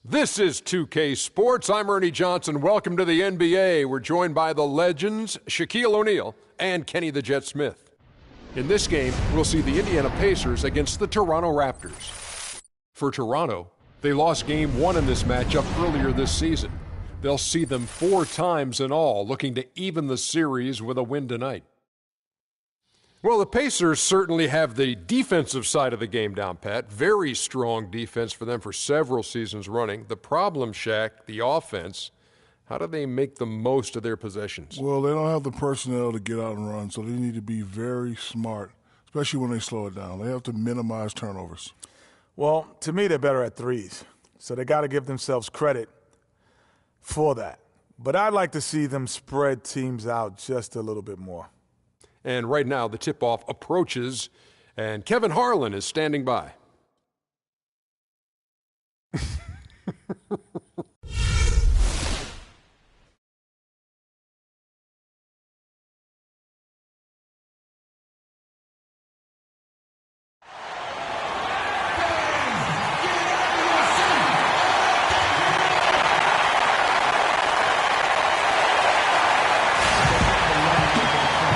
This is 2K Sports. I'm Ernie Johnson. Welcome to the NBA. We're joined by the legends, Shaquille O'Neal and Kenny the Jet Smith. In this game, we'll see the Indiana Pacers against the Toronto Raptors. For Toronto, they lost Game 1 in this matchup earlier this season. They'll see them 4 times in all, looking to even the series with a win tonight. Well, the Pacers certainly have the defensive side of the game down pat. Very strong defense for them for several seasons running. The problem, Shaq, the offense, how do they make the most of their possessions? Well, they don't have the personnel to get out and run, so they need to be very smart, especially when they slow it down. They have to minimize turnovers. Well, to me, they're better at threes, so they got to give themselves credit for that. But I'd like to see them spread teams out just a little bit more. And right now, the tip-off approaches, and Kevin Harlan is standing by.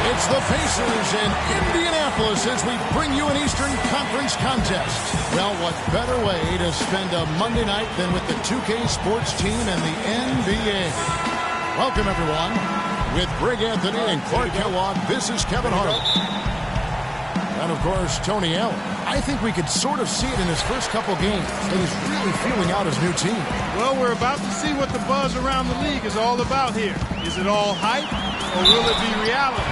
It's the Pacers in Indianapolis as we bring you an Eastern Conference contest. Well, what better way to spend a Monday night than with the 2K Sports team and the NBA. Welcome, everyone. With Greg Anthony and Clark Kellogg, this is Kevin Harlan. And, of course, Tony Allen. I think we could sort of see it in his first couple games. He's really feeling out his new team. Well, we're about to see what the buzz around the league is all about here. Is it all hype, or will it be reality?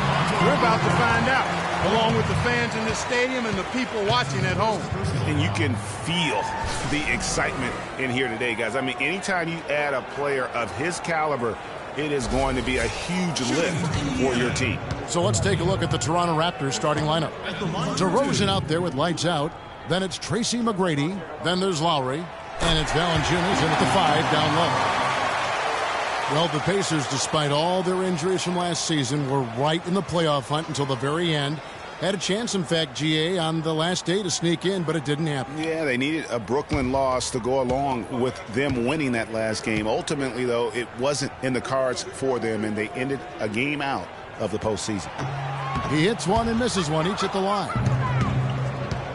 We're about to find out, along with the fans in this stadium and the people watching at home. And you can feel the excitement in here today, guys. I mean, anytime you add a player of his caliber, it is going to be a huge lift for your team. So let's take a look at the Toronto Raptors starting lineup. DeRozan out there with lights out. Then it's Tracy McGrady. Then there's Lowry. And it's Valanciunas in at the 5 down low. Well, the Pacers, despite all their injuries from last season, were right in the playoff hunt until the very end. Had a chance, in fact, GA, on the last day to sneak in, but it didn't happen. Yeah, they needed a Brooklyn loss to go along with them winning that last game. Ultimately, though, it wasn't in the cards for them, and they ended a game out of the postseason. He hits one and misses one, each at the line.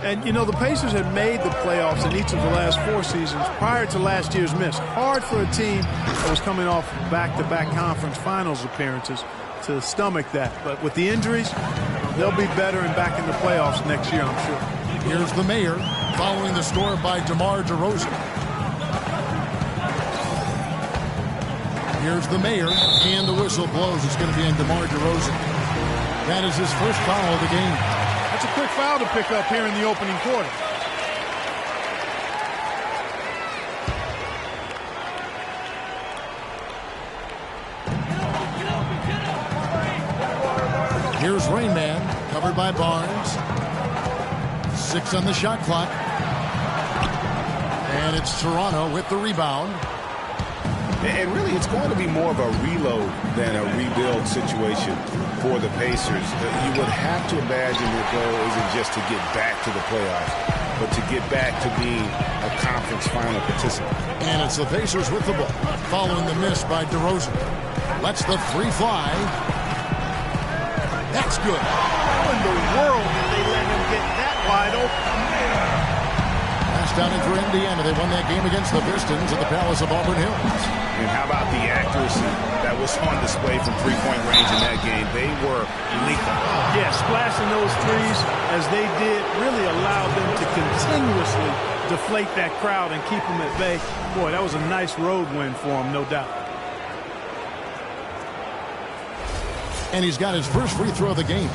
And, you know, the Pacers had made the playoffs in each of the last 4 seasons prior to last year's miss. Hard for a team that was coming off back-to-back conference finals appearances to stomach that. But with the injuries, they'll be better and back in the playoffs next year, I'm sure. Here's the mayor following the score by DeMar DeRozan. Here's the mayor, and the whistle blows. It's going to be on DeMar DeRozan. That is his first foul of the game. That's a quick foul to pick up here in the opening quarter. Here's Rain Man, covered by Barnes. 6 on the shot clock. And it's Toronto with the rebound. And really, it's going to be more of a reload than a rebuild situation for the Pacers. You would have to imagine their goal isn't just to get back to the playoffs, but to get back to being a conference final participant. And it's the Pacers with the ball, following the miss by DeRozan. Lets the 3 fly. That's good. How in the world did they let him get that wide open? Pass down in for Indiana. They won that game against the Pistons at the Palace of Auburn Hills. And how about the accuracy that was on display from three-point range in that game? They were lethal. Yeah, splashing those threes as they did really allowed them to continuously deflate that crowd and keep them at bay. Boy, that was a nice road win for them, no doubt. And he's got his first free throw of the game.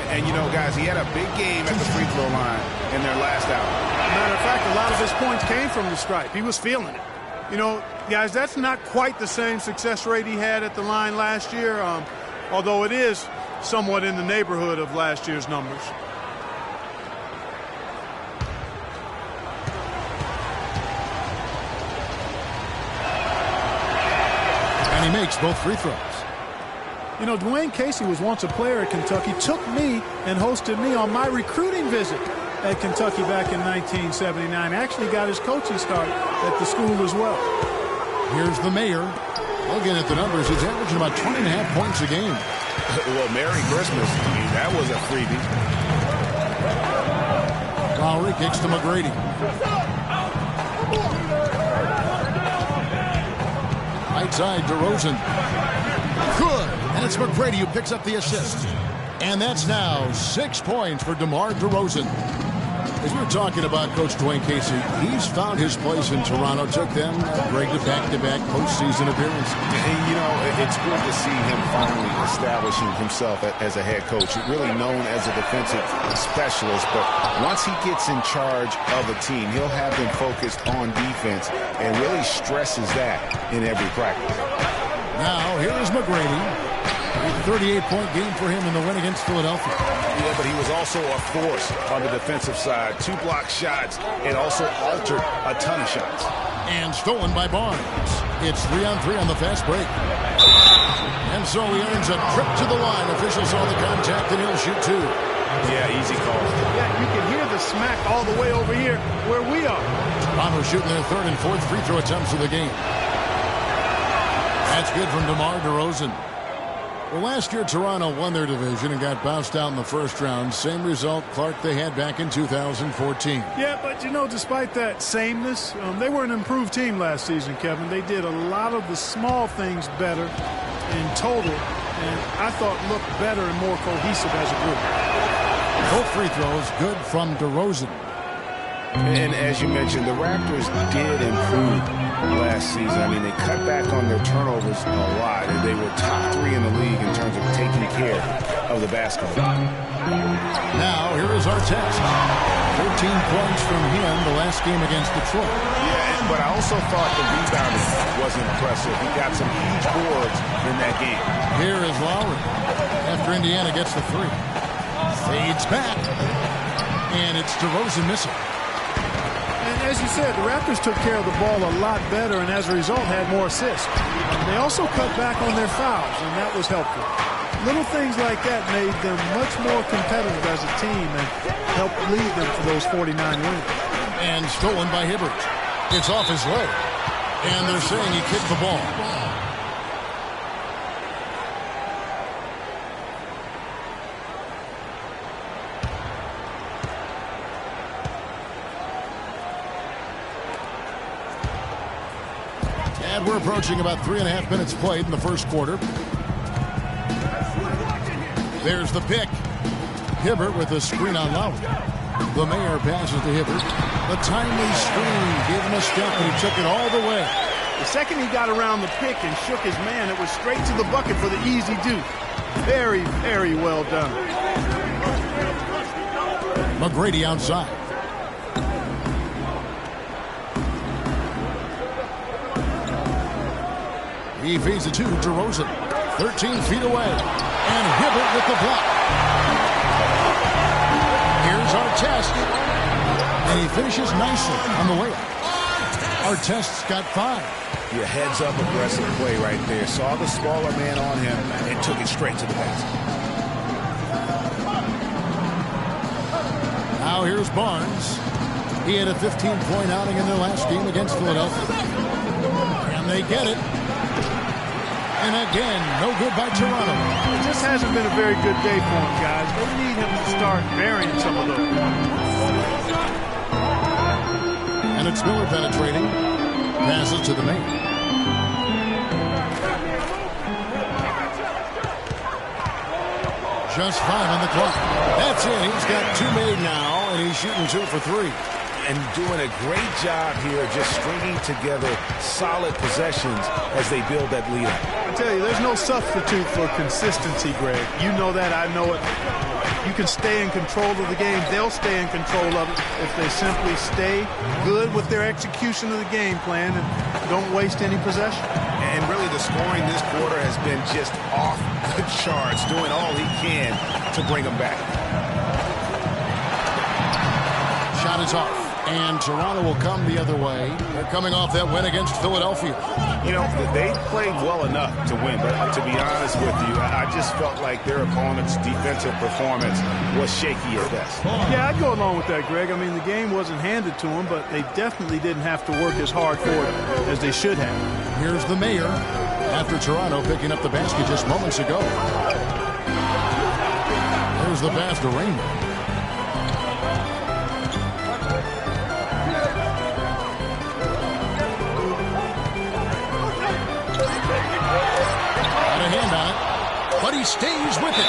And, you know, guys, he had a big game at the free throw line in their last out. Matter of fact, a lot of his points came from the stripe. He was feeling it. You know, guys, that's not quite the same success rate he had at the line last year, although it is somewhat in the neighborhood of last year's numbers. And he makes both free throws. You know, Dwayne Casey was once a player at Kentucky, took me and hosted me on my recruiting visit at Kentucky back in 1979. Actually got his coaching start at the school as well. Here's the mayor. Looking at the numbers, he's averaging about 20.5 points a game. Well, Merry Christmas. I mean, that was a freebie. Lowry kicks to McGrady. Right side, DeRozan. Good. And it's McGrady who picks up the assist. And that's now 6 points for DeMar DeRozan. As we were talking about Coach Dwayne Casey, he's found his place in Toronto. Took them great back-to-back postseason appearance. And, you know, it's good to see him finally establishing himself as a head coach. Really known as a defensive specialist, but once he gets in charge of a team, he'll have them focused on defense and really stresses that in every practice. Now, here is McGrady. 38-point game for him in the win against Philadelphia. Yeah, but he was also a force on the defensive side. 2 block shots and also altered a ton of shots. And stolen by Barnes. It's 3-on-3 on the fast break. And so he earns a trip to the line. Officials saw the contact and he'll shoot 2. Yeah, easy call. Yeah, you can hear the smack all the way over here where we are. Toronto shooting their 3rd and 4th free throw attempts of the game. That's good from DeMar DeRozan. Well, last year, Toronto won their division and got bounced out in the first round. Same result, Clark, they had back in 2014. Yeah, but, you know, despite that sameness, they were an improved team last season, Kevin. They did a lot of the small things better in total, and I thought looked better and more cohesive as a group. Both free throws good from DeRozan. And as you mentioned, the Raptors did improve last season. I mean, they cut back on their turnovers a lot, and they were top 3 in the league in terms of taking care of the basketball. Now, here is our test. 13 points from him the last game against Detroit. Yeah, but I also thought the rebounding was impressive. He got some huge boards in that game. Here is Lowry after Indiana gets the 3. Fades back, and it's DeRozan missing. And as you said, the Raptors took care of the ball a lot better and as a result had more assists. They also cut back on their fouls, and that was helpful. Little things like that made them much more competitive as a team and helped lead them to those 49 wins. And stolen by Hibbert. It's off his leg. And they're saying he kicked the ball. And we're approaching about 3.5 minutes played in the first quarter. There's the pick. Hibbert with a screen on Lowry. The mayor passes to Hibbert. The timely screen gave him a step, and he took it all the way. The second he got around the pick and shook his man, it was straight to the bucket for the easy deuce. Very, very well done. McGrady outside. He feeds it to DeRozan. 13 feet away. And Hibbert with the block. Here's Artest. And he finishes nicely on the layup. Artest's got 5. Yeah, heads up aggressive play right there. Saw the smaller man on him and took it straight to the basket. Now here's Barnes. He had a 15-point outing in their last game against Philadelphia. And they get it. And again, no good by Toronto. It just hasn't been a very good day for him, guys. They need him to start burying some of those. And it's Miller penetrating. Passes to the main. Just 5 on the clock. That's it. He's got 2 made now, and he's shooting 2 for 3. And doing a great job here just stringing together solid possessions as they build that lead up. I tell you, there's no substitute for consistency, Greg. You know that, I know it. You can stay in control of the game. They'll stay in control of it if they simply stay good with their execution of the game plan and don't waste any possession. And really the scoring this quarter has been just off the charts, doing all he can to bring them back. Shot is off. And Toronto will come the other way. They're coming off that win against Philadelphia. You know, they played well enough to win, but to be honest with you, I just felt like their opponent's defensive performance was shaky at best. Yeah, I'd go along with that, Greg. I mean, the game wasn't handed to them, but they definitely didn't have to work as hard for it as they should have. Here's the mayor after Toronto picking up the basket just moments ago. There's the pass to Raymond. But he stays with it.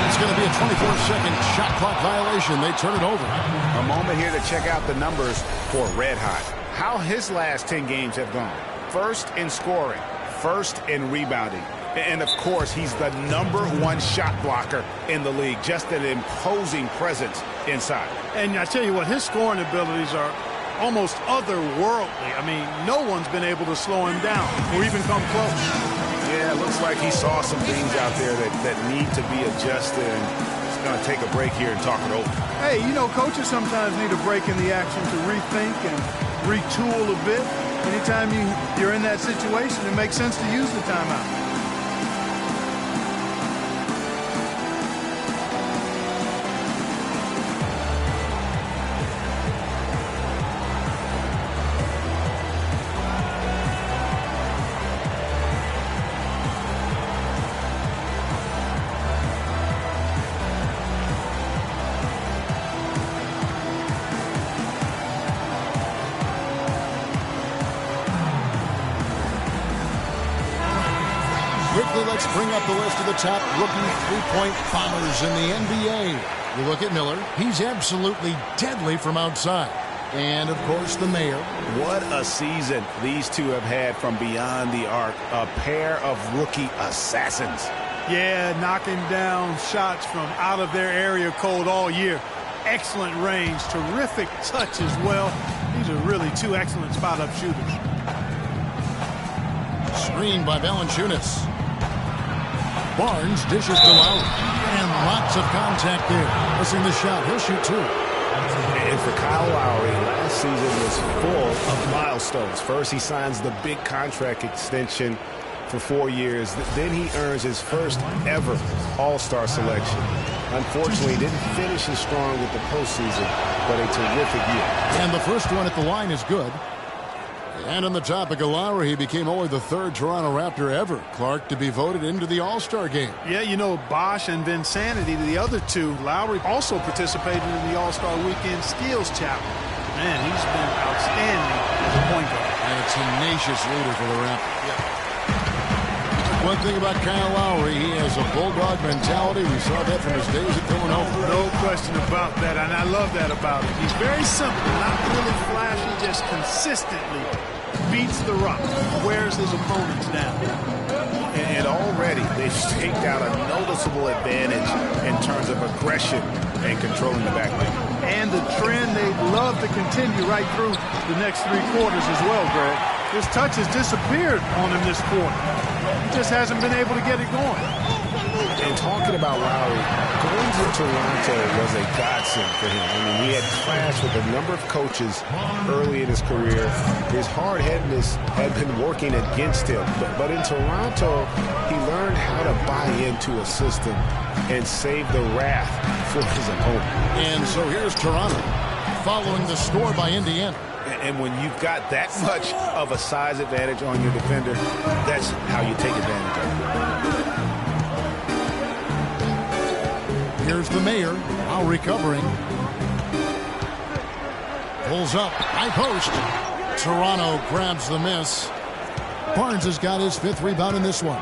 It's going to be a 24-second shot clock violation. They turn it over. A moment here to check out the numbers for Red Hot. How his last 10 games have gone. First in scoring, first in rebounding. And, of course, he's the #1 shot blocker in the league. Just an imposing presence inside. And I tell you what, his scoring abilities are almost otherworldly. I mean, no one's been able to slow him down or even come close. Yeah, it looks like he saw some things out there that need to be adjusted, and he's going to take a break here and talk it over. Hey, you know, coaches sometimes need a break in the action to rethink and retool a bit. Anytime you're in that situation, it makes sense to use the timeout. Let's bring up the list of the top rookie three-point bombers in the NBA. You look at Miller. He's absolutely deadly from outside. And, of course, the mayor. What a season these two have had from beyond the arc. A pair of rookie assassins. Yeah, knocking down shots from out of their area code all year. Excellent range, terrific touch as well. These are really two excellent spot-up shooters. Screen by Valanciunas. Barnes dishes to Lowry. And lots of contact there. Missing the shot. He'll shoot two. And for Kyle Lowry, last season was full of milestones. First, he signs the big contract extension for 4 years. Then he earns his first ever All-Star selection. Unfortunately, he didn't finish as strong with the postseason, but a terrific year. And the first one at the line is good. And on the topic of Lowry, he became only the third Toronto Raptor ever, Clark, to be voted into the All-Star game. Yeah, you know, Bosch and Vinsanity, the other two. Lowry also participated in the All-Star Weekend Steals Challenge. Man, he's been outstanding as a point guard. And a tenacious leader for the Raptors. Yeah. One thing about Kyle Lowry, he has a bulldog mentality. We saw that from his days at Villanova. No question about that, and I love that about him. He's very simple, not really flashy, just consistently beats the rock, wears his opponents down. And already they've staked out a noticeable advantage in terms of aggression and controlling the backline. And the trend they'd love to continue right through the next 3 quarters as well, Greg. His touch has disappeared on him this quarter. He just hasn't been able to get it going. And talking about Lowry, going to Toronto was a godsend for him. I mean, he had clashed with a number of coaches early in his career. His hard-headedness had been working against him. But in Toronto, he learned how to buy into a system and save the wrath for his opponent. And so here's Toronto following the score by Indiana. And when you've got that much of a size advantage on your defender, that's how you take advantage of it. Here's the mayor, now recovering. Pulls up, high post. Toronto grabs the miss. Barnes has got his 5th rebound in this one.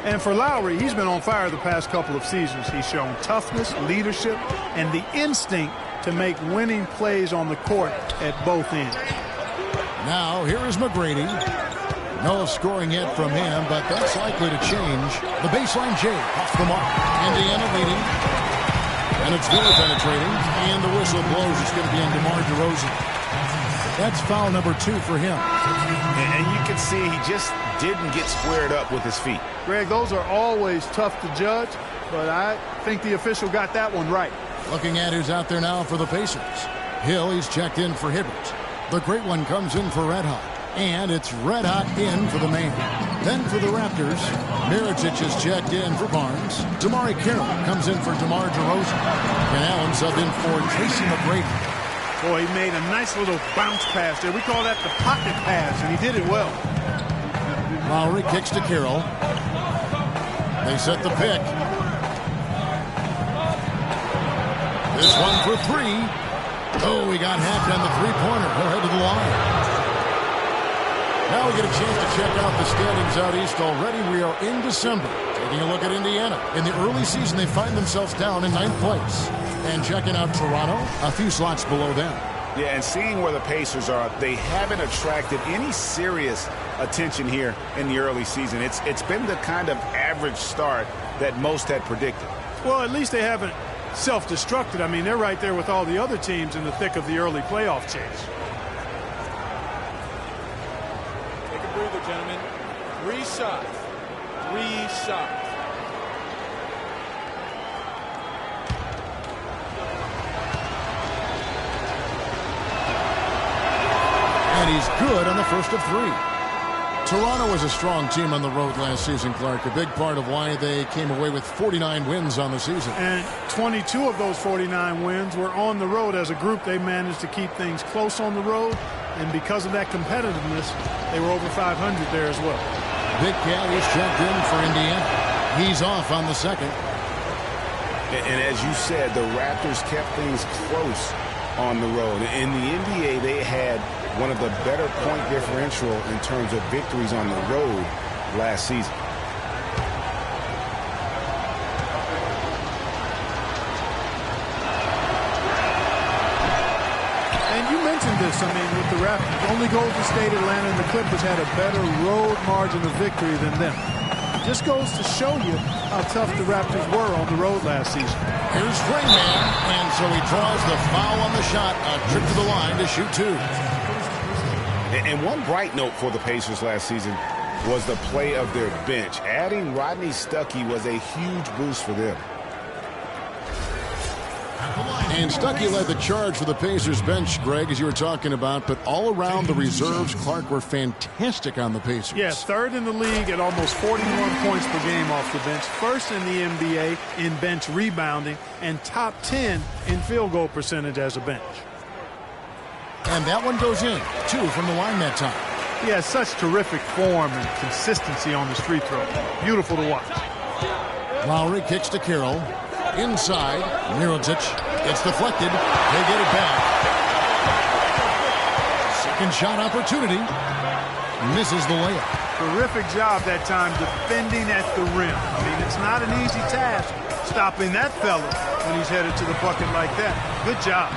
And for Lowry, he's been on fire the past couple of seasons. He's shown toughness, leadership, and the instinct to make winning plays on the court at both ends. Now, here is McGrady. No scoring yet from him, but that's likely to change. The baseline J off the mark. Indiana leading. And it's Miller penetrating. And the whistle blows. It's going to be on DeMar DeRozan. That's foul number 2 for him. And you can see he just didn't get squared up with his feet. Greg, those are always tough to judge, but I think the official got that one right. Looking at who's out there now for the Pacers. Hill, he's checked in for Hibbert. The great one comes in for Red Hot. And it's Red Hot in for the man. Then for the Raptors, Mirotic is checked in for Barnes. Damari Carroll comes in for DeMar DeRozan. And Allen subbed in for Tracy McGrady. Boy, he made a nice little bounce pass there. We call that the pocket pass, and he did it well. Lowry kicks to Carroll. They set the pick. This one for three. Oh, he got hacked on the three-pointer. He'll head to the line. Now we get a chance to check out the standings out east already. We are in December. Taking a look at Indiana. In the early season, they find themselves down in 9th place. And checking out Toronto, a few slots below them. Yeah, and seeing where the Pacers are, they haven't attracted any serious attention here in the early season. It's been the kind of average start that most had predicted. Well, at least they haven't self-destructed. I mean, they're right there with all the other teams in the thick of the early playoff chase. Take a breather, gentlemen. 3 shots. 3 shots. And he's good on the first of 3. Toronto was a strong team on the road last season, Clark. A big part of why they came away with 49 wins on the season. And 22 of those 49 wins were on the road. As a group, they managed to keep things close on the road. And because of that competitiveness, they were over 500 there as well. Big Cat is checked in for Indiana. He's off on the second. And as you said, the Raptors kept things close on the road. In the NBA, they had one of the better point differential in terms of victories on the road last season. And you mentioned this, I mean, with the Raptors, only Golden State, Atlanta, and the Clippers had a better road margin of victory than them. Just goes to show you how tough the Raptors were on the road last season. Here's Drayman, and so he draws the foul on the shot. A trip to the line to shoot 2. And one bright note for the Pacers last season was the play of their bench. Adding Rodney Stuckey was a huge boost for them. And Stuckey led the charge for the Pacers bench, Greg, as you were talking about. But all around, the reserves, Clark, were fantastic on the Pacers. Yeah, third in the league at almost 41 points per game off the bench. First in the NBA in bench rebounding, and top 10 in field goal percentage as a bench. And that one goes in. 2 from the line that time. He has such terrific form and consistency on his free throw. Beautiful to watch. Lowry kicks to Carroll. Inside, Mirotic. It's deflected. They get it back. Second shot opportunity. Misses the layup. Terrific job that time defending at the rim. I mean, it's not an easy task stopping that fella when he's headed to the bucket like that. Good job.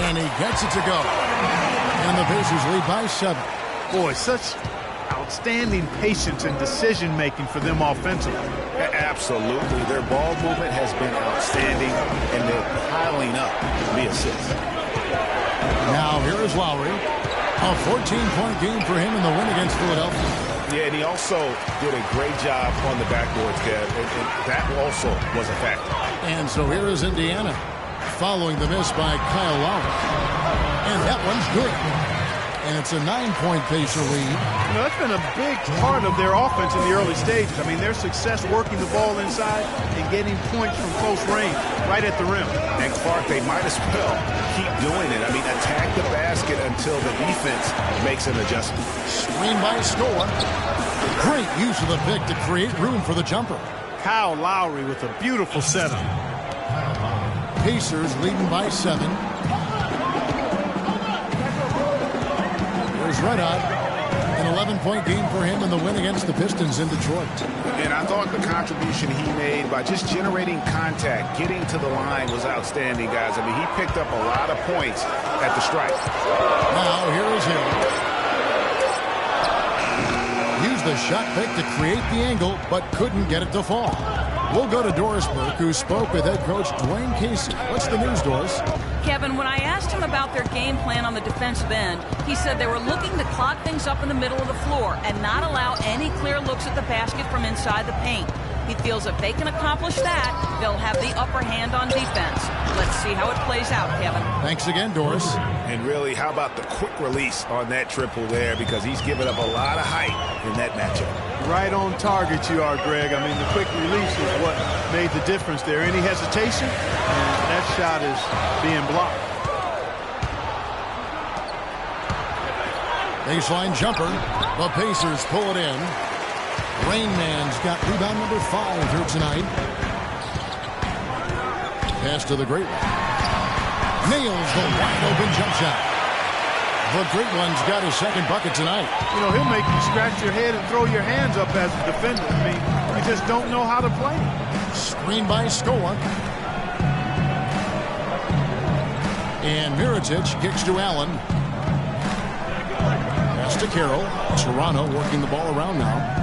And he gets it to go. And the Pacers lead by 7. Boy, such outstanding patience and decision-making for them offensively. Absolutely. Their ball movement has been outstanding, and they're piling up the assists. Now here is Lowry. A 14-point game for him in the win against Philadelphia. Yeah, and he also did a great job on the backboards, Kev, and that also was a factor. And so here is Indiana, following the miss by Kyle Lowry. And that one's good. And it's a 9-point Pacer lead. You know, that's been a big part of their offense in the early stages. I mean, their success working the ball inside and getting points from close range, right at the rim. And Clark, they might as well keep doing it. I mean, attack the basket until the defense makes an adjustment. Screen by Score. Great use of the pick to create room for the jumper. Kyle Lowry with a beautiful setup. Pacers leading by 7. There's Red Hot. An 11-point game for him in the win against the Pistons in Detroit. And I thought the contribution he made by just generating contact, getting to the line was outstanding, guys. I mean, he picked up a lot of points at the stripe. Now, here is him. Used the shot fake to create the angle, but couldn't get it to fall. We'll go to Doris Burke, who spoke with head coach Dwayne Casey. What's the news, Doris? Kevin, when I asked him about their game plan on the defensive end, he said they were looking to clog things up in the middle of the floor and not allow any clear looks at the basket from inside the paint. He feels if they can accomplish that, they'll have the upper hand on defense. Let's see how it plays out, Kevin. Thanks again, Doris. And really, how about the quick release on that triple there? Because he's given up a lot of height in that matchup. Right on target you are, Greg. I mean, the quick release is what made the difference there. Any hesitation, and that shot is being blocked. Baseline jumper. The Pacers pull it in. Rain Man's got rebound number 5 here tonight. Pass to the Great One. Nails the wide open jump shot. The Great One's got his second bucket tonight. You know, he'll make you scratch your head and throw your hands up as a defender. I mean, you just don't know how to play. Screen by Scola. And Mirotic kicks to Allen. Pass to Carroll. Toronto working the ball around now.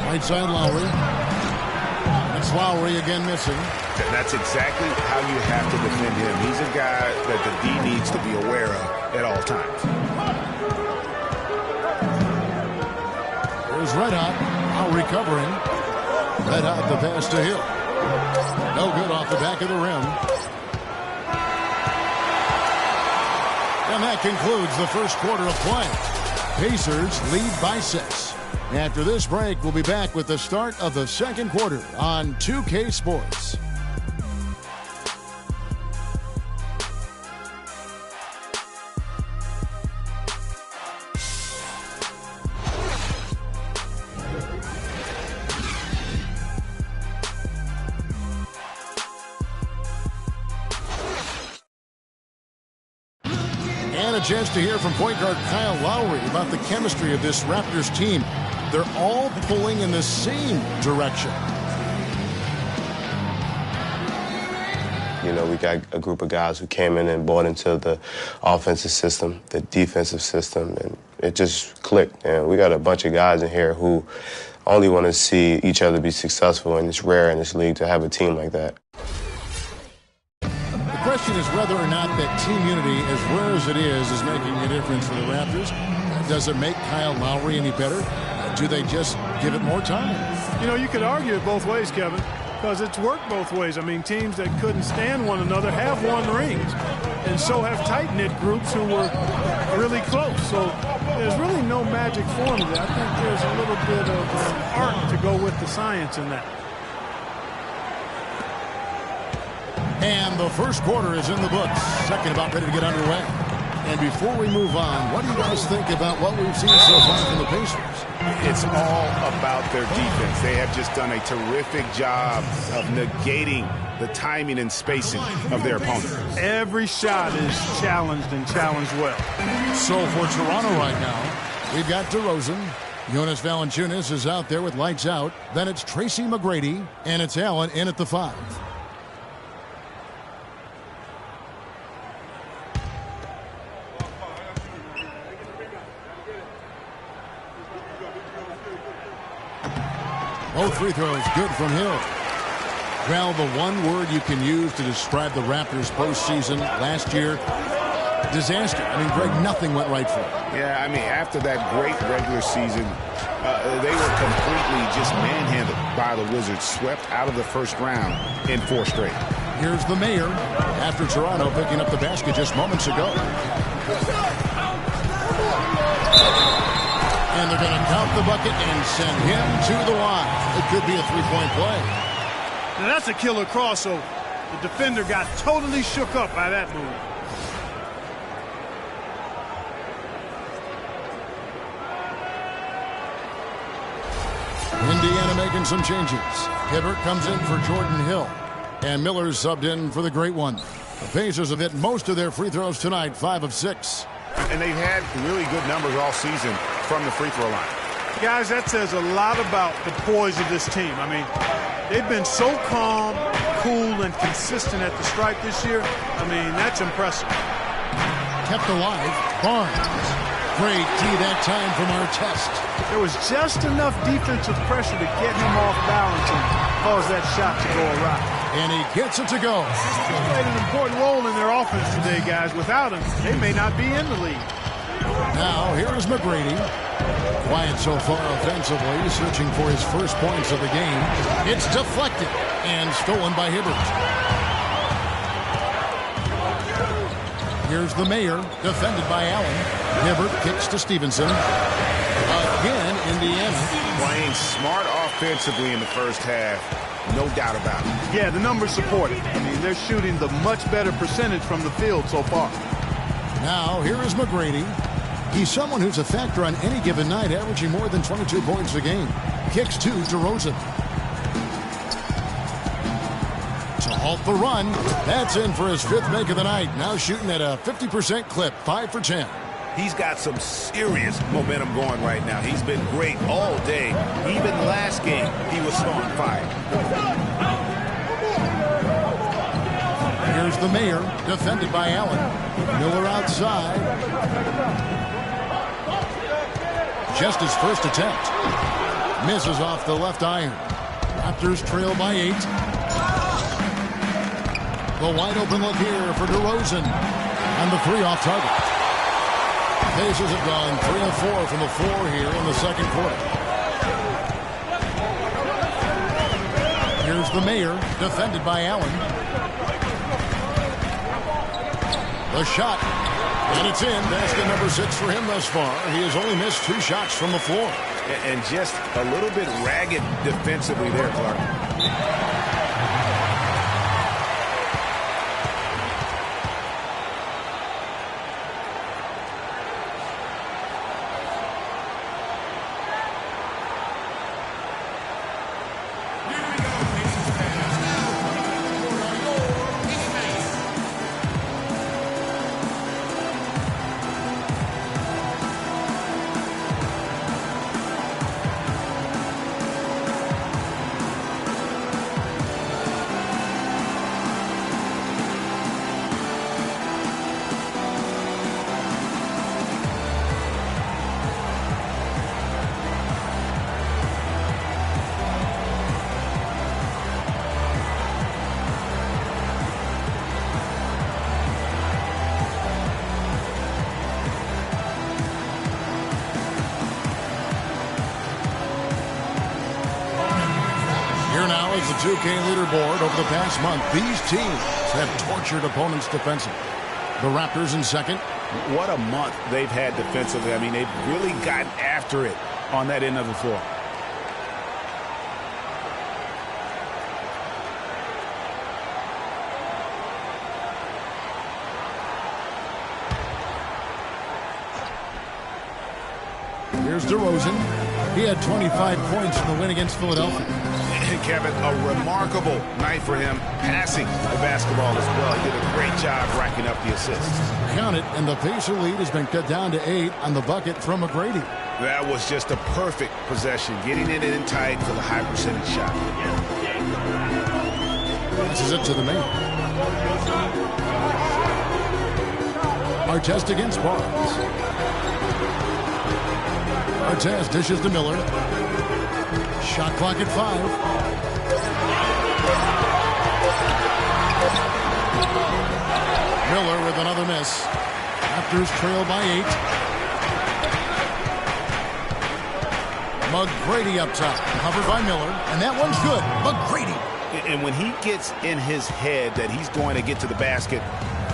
Right side Lowry. It's Lowry again missing. That's exactly how you have to defend him. He's a guy that the D needs to be aware of at all times. There's Red Hot. Lowry covering. Red Hot the pass to Hill. No good off the back of the rim. And that concludes the first quarter of play. Pacers lead by 6. After this break, we'll be back with the start of the second quarter on 2K Sports. And a chance to hear from point guard Kyle Lowry about the chemistry of this Raptors team. They're all pulling in the same direction. You know, we got a group of guys who came in and bought into the offensive system, the defensive system, and it just clicked. And we got a bunch of guys in here who only want to see each other be successful, and it's rare in this league to have a team like that. The question is whether or not that team unity, as rare as it is making a difference for the Raptors. Does it make Kyle Lowry any better? Do they just give it more time? You know, you could argue it both ways, Kevin, because it's worked both ways. I mean, teams that couldn't stand one another have won rings, and so have tight-knit groups who were really close. So there's really no magic formula. I think there's a little bit of art to go with the science in that. And the first quarter is in the books. Second about ready to get underway. And before we move on, what do you guys think about what we've seen so far from the Pacers? It's all about their defense. They have just done a terrific job of negating the timing and spacing of their opponent. Every shot is challenged and challenged well. So for Toronto right now, we've got DeRozan. Jonas Valanciunas is out there with lights out. Then it's Tracy McGrady, and it's Allen in at the 5. Both free throws good from Hill. Well, the one word you can use to describe the Raptors postseason last year, disaster. I mean, Greg, nothing went right for them. Yeah, I mean, after that great regular season, they were completely just manhandled by the Wizards, swept out of the first round in 4 straight. Here's the mayor after Toronto picking up the basket just moments ago. And they're going to count the bucket and send him to the line. It could be a 3-point play. Now that's a killer cross, so the defender got totally shook up by that move. Indiana making some changes. Hibbert comes in for Jordan Hill. And Miller's subbed in for the Great One. The Pacers have hit most of their free throws tonight, 5 of 6. And they've had really good numbers all season from the free throw line. Guys, that says a lot about the poise of this team. I mean, they've been so calm, cool, and consistent at the stripe this year. I mean, that's impressive. Kept alive. Barnes. Great D that time from Artest. There was just enough defensive pressure to get him off balance and cause that shot to go awry. And he gets it to go. He played an important role in their offense today, guys. Without him, they may not be in the league. Now, here is McGrady. Quiet so far offensively, searching for his first points of the game. It's deflected and stolen by Hibbert. Here's the Mayor, defended by Allen. Hibbert kicks to Stevenson. Again, Indiana. Playing smart offensively in the first half. No doubt about it. Yeah, the numbers support it. I mean, they're shooting the much better percentage from the field so far. Now, here is McGrady. He's someone who's a factor on any given night, averaging more than 22 points a game. Kicks to DeRozan. To halt the run. That's in for his 5th make of the night. Now shooting at a 50% clip, 5 for 10. He's got some serious momentum going right now. He's been great all day. Even last game, he was so on fire. Here's the Mayor, defended by Allen. Miller outside. Just his first attempt. Misses off the left iron. Raptors trail by 8. The wide open look here for DeRozan. And the 3 off target. Pacers have gone 3 of 4 from the floor here in the second quarter. Here's the Mayor, defended by Allen. The shot, and it's in. Basket number 6 for him thus far. He has only missed 2 shots from the floor. And just a little bit ragged defensively there, Clark. The 2K leaderboard over the past month. These teams have tortured opponents defensively. The Raptors in second. What a month they've had defensively. I mean, they've really gotten after it on that end of the floor. Here's DeRozan. He had 25 points in the win against Philadelphia. And Kevin, a remarkable night for him passing the basketball as well. He did a great job racking up the assists. Count it, and the Pacer lead has been cut down to 8 on the bucket from McGrady. That was just a perfect possession, getting it in tight for the high percentage shot. Passes it to the Mayor. Artest against Barnes. Artest dishes to Miller. Shot clock at 5. Miller with another miss. Raptors trail by 8. McGrady up top, covered by Miller, and that one's good. McGrady. And when he gets in his head that he's going to get to the basket,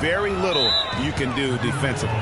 very little you can do defensively.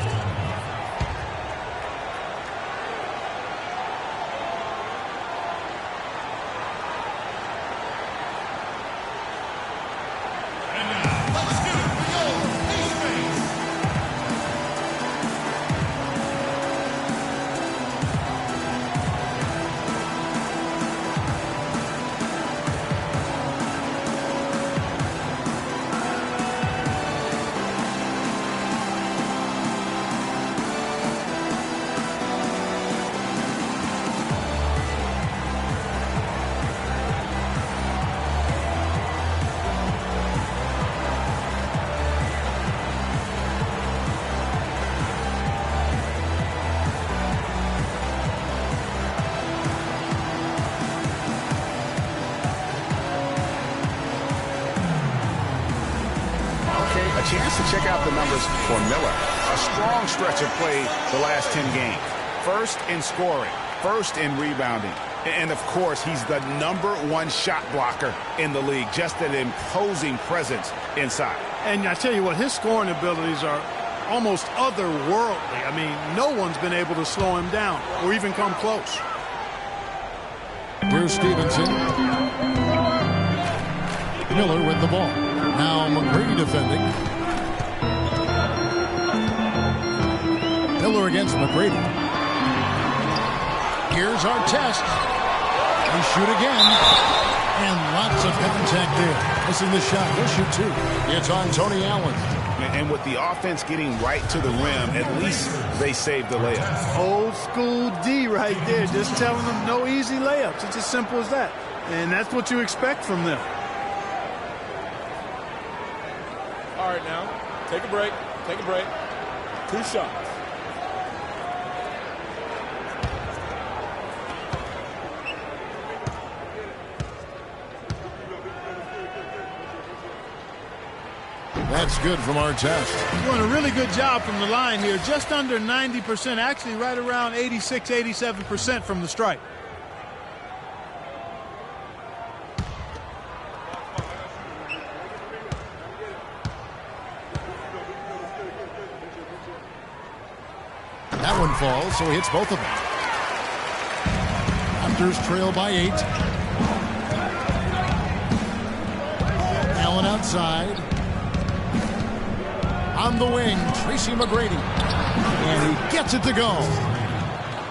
out the numbers for Miller. A strong stretch of play the last 10 games. First in scoring, first in rebounding. And, of course, he's the #1 shot blocker in the league. Just an imposing presence inside. And I tell you what, his scoring abilities are almost otherworldly. I mean, no one's been able to slow him down or even come close. Here's Stevenson. Miller with the ball. Now McGrady defending. Miller against McGrady. Here's our test. They shoot again. And lots of contact there. Missing the shot. He'll shoot two. It's on Tony Allen. And with the offense getting right to the rim, at least they saved the layup. Old school D right there. Just telling them no easy layups. It's as simple as that. And that's what you expect from them. All right, now, take a break. Take a break. 2 shots. That's good from our test. Doing a really good job from the line here. Just under 90%, actually right around 86, 87% from the stripe. That one falls, so he hits both of them. Raptors trail by 8. Allen outside. On the wing, Tracy McGrady. And he gets it to go.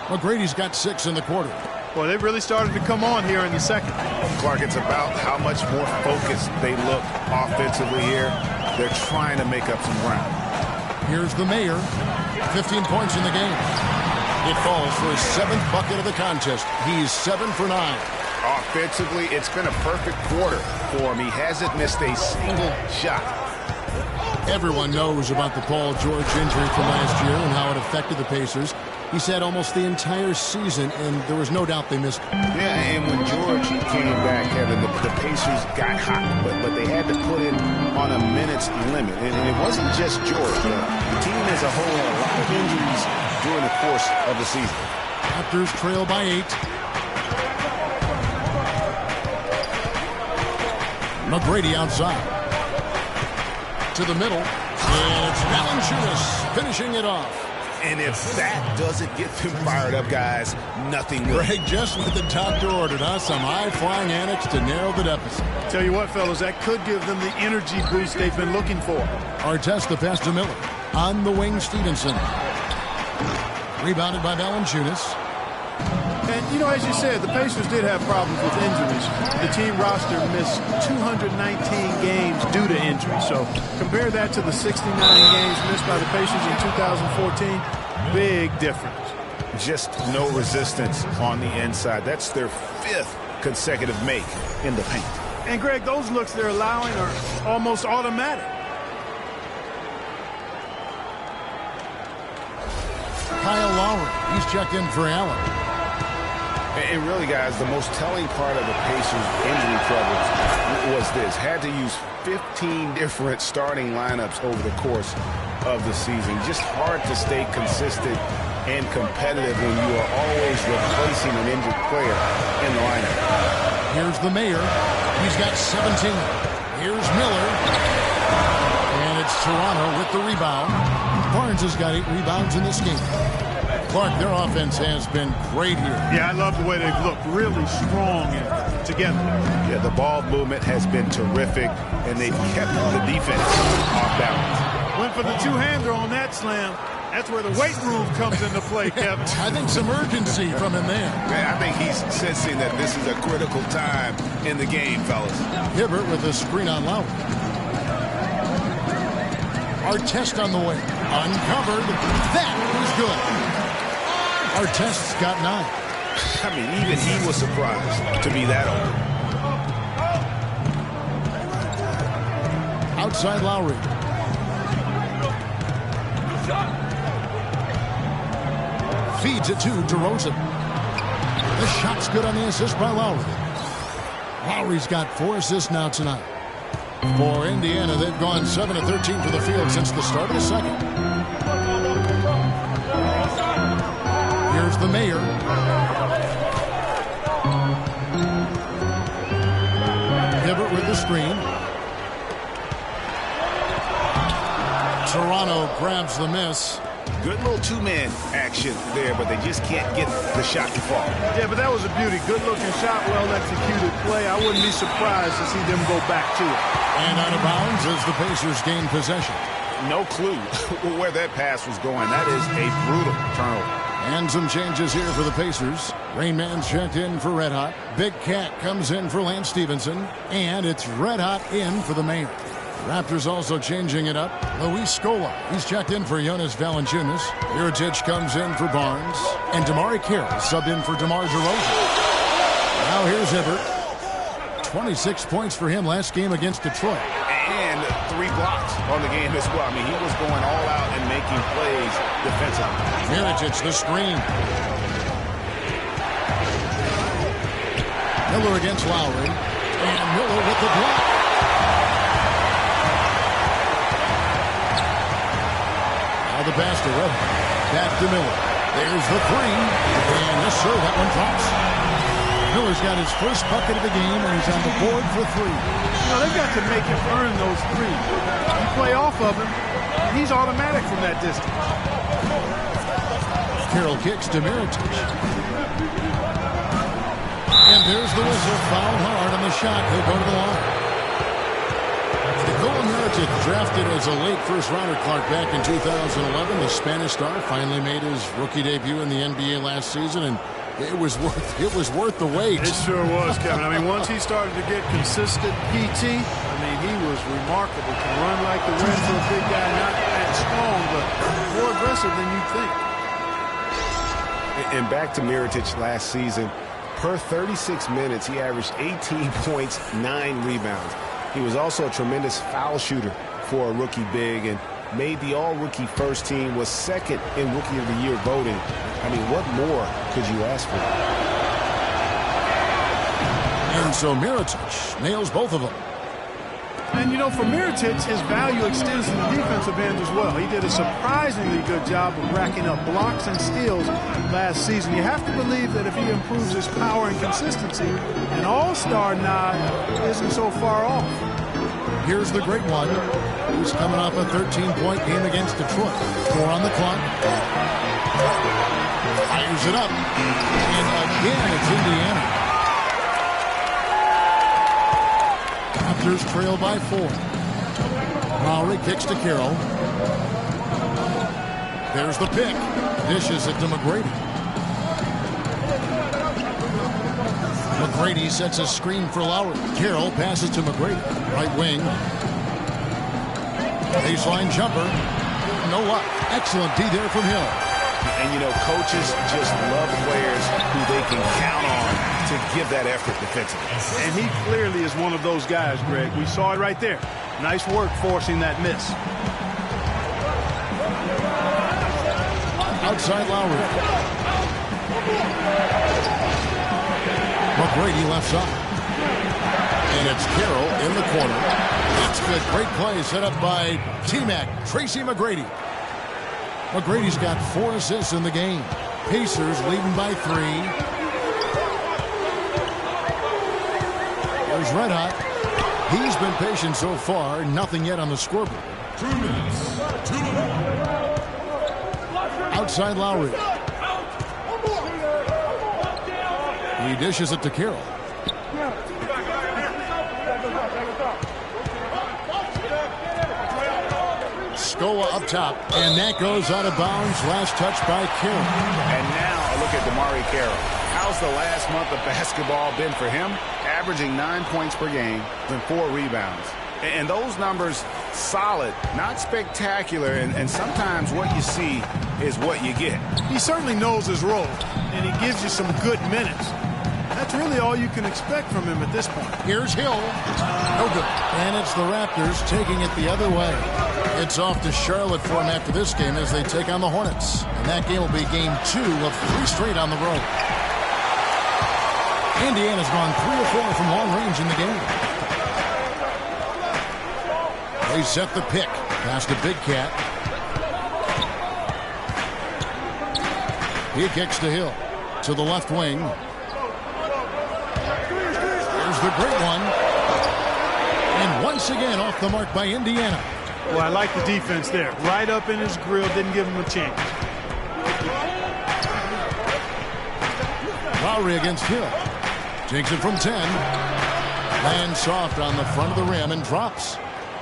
McGrady's got 6 in the quarter. Well, they really started to come on here in the second. Clark, it's about how much more focused they look offensively here. They're trying to make up some ground. Here's the mayor. 15 points in the game. It falls for his 7th bucket of the contest. He's 7 for 9. Offensively, it's been a perfect quarter for him. He hasn't missed a single shot. Everyone knows about the Paul George injury from last year and how it affected the Pacers. He said almost the entire season, and there was no doubt they missed him. Yeah, and when George came back, Kevin, the Pacers got hot, but they had to put in on a minutes limit. And it wasn't just George. The team as a whole had a lot of injuries during the course of the season. Raptors trail by 8. McGrady outside. To the middle. And it's Valanciunas finishing it off. And if that doesn't get them fired up, guys, nothing will. Greg, just what the doctor ordered, huh? Some high-flying annex to narrow the deficit. Tell you what, fellas, that could give them the energy boost they've been looking for. Artest the pass to Miller. On the wing, Stevenson. Rebounded by Valanciunas. And, you know, as you said, the Pacers did have problems with injuries. The team roster missed 219 games due to injury. So compare that to the 69 games missed by the Pacers in 2014. Big difference. Just no resistance on the inside. That's their 5th consecutive make in the paint. And, Greg, those looks they're allowing are almost automatic. Kyle Lowry, he's checked in for Allen. And really, guys, the most telling part of the Pacers' injury troubles was this. Had to use 15 different starting lineups over the course of the season. Just hard to stay consistent and competitive when you are always replacing an injured player in the lineup. Here's the mayor. He's got 17. Here's Miller. And it's Toronto with the rebound. Barnes has got 8 rebounds in this game. Clark, their offense has been great here. Yeah, I love the way they've looked. Really strong and together. Yeah, the ball movement has been terrific, and they've kept the defense off balance. Went for the two-hander on that slam. That's where the weight room comes into play, Kevin. I think some urgency from him there. Man, I think he's sensing that this is a critical time in the game, fellas. Hibbert with a screen on Lowry. Artest on the way. Uncovered. That was good. Artest's got 9. I mean, even he was surprised to be that open. Outside Lowry. Feeds it to DeRozan. The shot's good on the assist by Lowry. Lowry's got 4 assists now tonight. For Indiana, they've gone 7 of 13 for the field since the start of the second. Here's the Mayor. Hibbert with the screen. Toronto grabs the miss. Good little two-man action there, but they just can't get the shot to fall. Yeah, but that was a beauty. Good-looking shot, well-executed play. I wouldn't be surprised to see them go back to it. And out of bounds as the Pacers gain possession. No clue where that pass was going. That is a brutal turnover. And some changes here for the Pacers. Rain Man's checked in for Red Hot. Big Cat comes in for Lance Stevenson. And it's Red Hot in for the Mayor. Raptors also changing it up. Luis Scola, he's checked in for Jonas Valanciunas. Mirotic comes in for Barnes. And DeMar Carroll subbed in for DeMar DeRozan. Now here's Hibbert. 26 points for him last game against Detroit. And 3 blocks on the game as well. I mean, he was going all out and making plays defensively. Mirotic, the screen. Miller against Lowry. And Miller with the block. The pass to Red. Back to Miller. There's the three. And yes, sir, that one drops. Miller's got his first bucket of the game, and he's on the board for 3. You know, they've got to make him earn those threes. You play off of him, he's automatic from that distance. Carroll kicks to Mirotic. And there's the whistle. Fouled hard on the shot. He'll go to the line. Mirotic, drafted as a late first-rounder, Clark, back in 2011. The Spanish star finally made his rookie debut in the NBA last season, and it was worth the wait. It sure was, Kevin. I mean, once he started to get consistent PT, I mean, he was remarkable. Can run like the wind for a big guy, not that strong, but more aggressive than you'd think. And back to Mirotic last season, per 36 minutes, he averaged 18 points, 9 rebounds. He was also a tremendous foul shooter for a rookie big and made the all-rookie first team, was second in Rookie of the Year voting. I mean, what more could you ask for? And so Mirotic nails both of them. And, you know, for Mirotic, his value extends to the defensive end as well. He did a surprisingly good job of racking up blocks and steals last season. You have to believe that if he improves his power and consistency, an all-star nod isn't so far off. Here's the great one, who's coming off a 13-point game against Detroit. 4 on the clock. Fires it up. And again, it's Indiana. Raptors trail by 4. Lowry kicks to Carroll. There's the pick. Dishes it to McGrady. McGrady sets a screen for Lowry. Carroll passes to McGrady. Right wing. Baseline jumper. No luck. Excellent D there from Hill. And, you know, coaches just love players who they can count on to give that effort defensively. And he clearly is one of those guys, Greg. We saw it right there. Nice work forcing that miss. Outside Lowry. McGrady left side. And it's Carroll in the corner. That's good. Great play set up by T-Mac, Tracy McGrady. McGrady's got 4 assists in the game. Pacers leading by 3. There's Red Hot. He's been patient so far. Nothing yet on the scoreboard. 2 minutes. 2 minutes. Outside Lowry. He dishes it to Carroll. Scola up top, and that goes out of bounds. Last touch by Carroll. And now a look at DeMar Carroll. How's the last month of basketball been for him? Averaging 9 points per game and 4 rebounds. And those numbers, solid, not spectacular, and sometimes what you see is what you get. He certainly knows his role, and he gives you some good minutes. That's really all you can expect from him at this point. Here's Hill. No good. And it's the Raptors taking it the other way. It's off to Charlotte for him after this game as they take on the Hornets. And that game will be game 2 of 3 straight on the road. Indiana's gone 3 of 4 from long range in the game. They set the pick. Past a Big Cat. He kicks to Hill. To the left wing. Here's the great one. And once again off the mark by Indiana. Well, I like the defense there. Right up in his grill, didn't give him a chance. Lowry against Hill. Takes it from 10. Lands soft on the front of the rim and drops.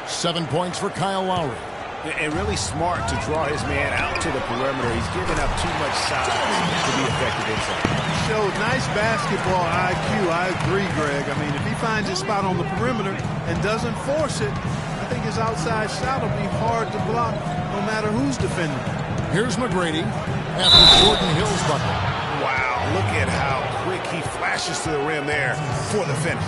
7 points for Kyle Lowry. And really smart to draw his man out to the perimeter. He's giving up too much size to be effective inside. Showed nice basketball IQ. I agree, Greg. I mean, if he finds his spot on the perimeter and doesn't force it, I think his outside shot will be hard to block no matter who's defending. Here's McGrady after Jordan Hill's bucket. Wow, look at how quick he flashes to the rim there for the finish.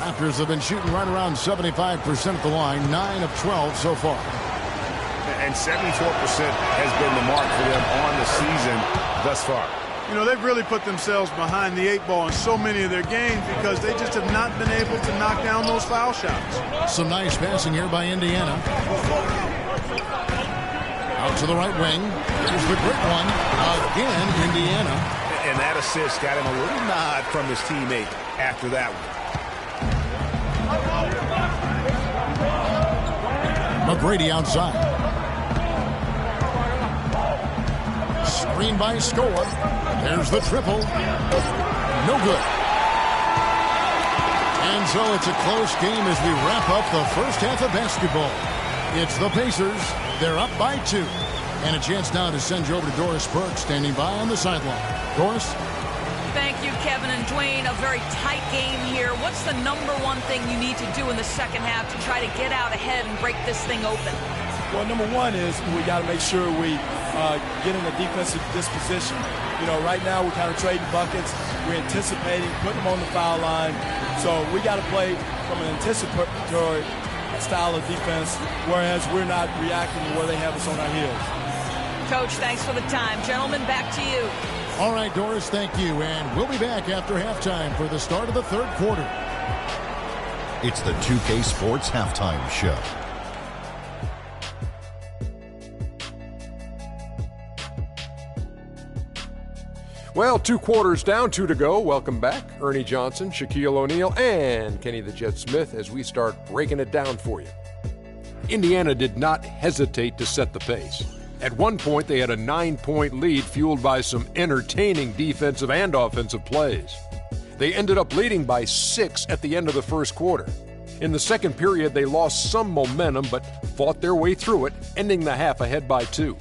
Raptors have been shooting right around 75% at the line, 9 of 12 so far. And 74% has been the mark for them on the season thus far. You know, they've really put themselves behind the 8 ball in so many of their games because they just have not been able to knock down those foul shots. Some nice passing here by Indiana. Out to the right wing. Here's the great one. Again, Indiana. And that assist got him a little nod from his teammate after that one. McGrady outside. Screen by Score. There's the triple. No good. And so it's a close game as we wrap up the first half of basketball. It's the Pacers. They're up by 2. And a chance now to send you over to Doris Burke standing by on the sideline. Doris? Thank you, Kevin and Dwayne. A very tight game here. What's the number one thing you need to do in the second half to try to get out ahead and break this thing open? Well, number one is we got to make sure we get in a defensive disposition. You know, right now we're kind of trading buckets. We're anticipating, putting them on the foul line. So we got to play from an anticipatory style of defense, whereas we're not reacting to where they have us on our heels. Coach, thanks for the time. Gentlemen, back to you. All right, Doris, thank you. And we'll be back after halftime for the start of the third quarter. It's the 2K Sports Halftime Show. Well, 2 quarters down, 2 to go. Welcome back. Ernie Johnson, Shaquille O'Neal, and Kenny the Jet Smith as we start breaking it down for you. Indiana did not hesitate to set the pace. At one point, they had a 9-point lead fueled by some entertaining defensive and offensive plays. They ended up leading by 6 at the end of the first quarter. In the second period, they lost some momentum but fought their way through it, ending the half ahead by 2.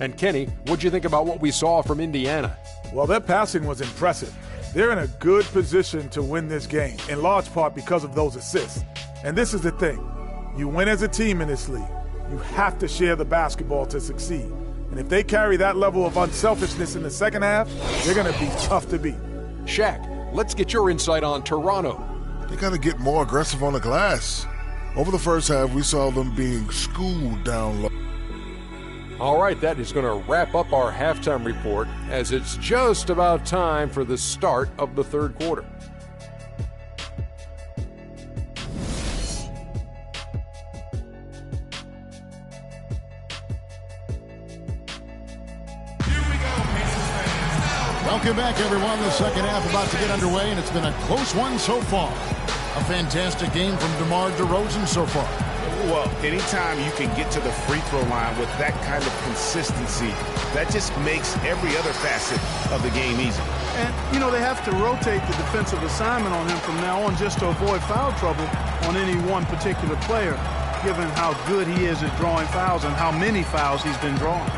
And Kenny, what'd you think about what we saw from Indiana? Well, their passing was impressive. They're in a good position to win this game, in large part because of those assists. And this is the thing. You win as a team in this league. You have to share the basketball to succeed. And if they carry that level of unselfishness in the second half, they're going to be tough to beat. Shaq, let's get your insight on Toronto. They got to get more aggressive on the glass. Over the first half, we saw them being schooled down low. All right, that is going to wrap up our halftime report as it's just about time for the start of the third quarter. Welcome back, everyone. The second half about to get underway, and it's been a close one so far. A fantastic game from DeMar DeRozan so far. Well, anytime you can get to the free throw line with that kind of consistency, that just makes every other facet of the game easy. And, you know, they have to rotate the defensive assignment on him from now on just to avoid foul trouble on any one particular player, given how good he is at drawing fouls and how many fouls he's been drawing.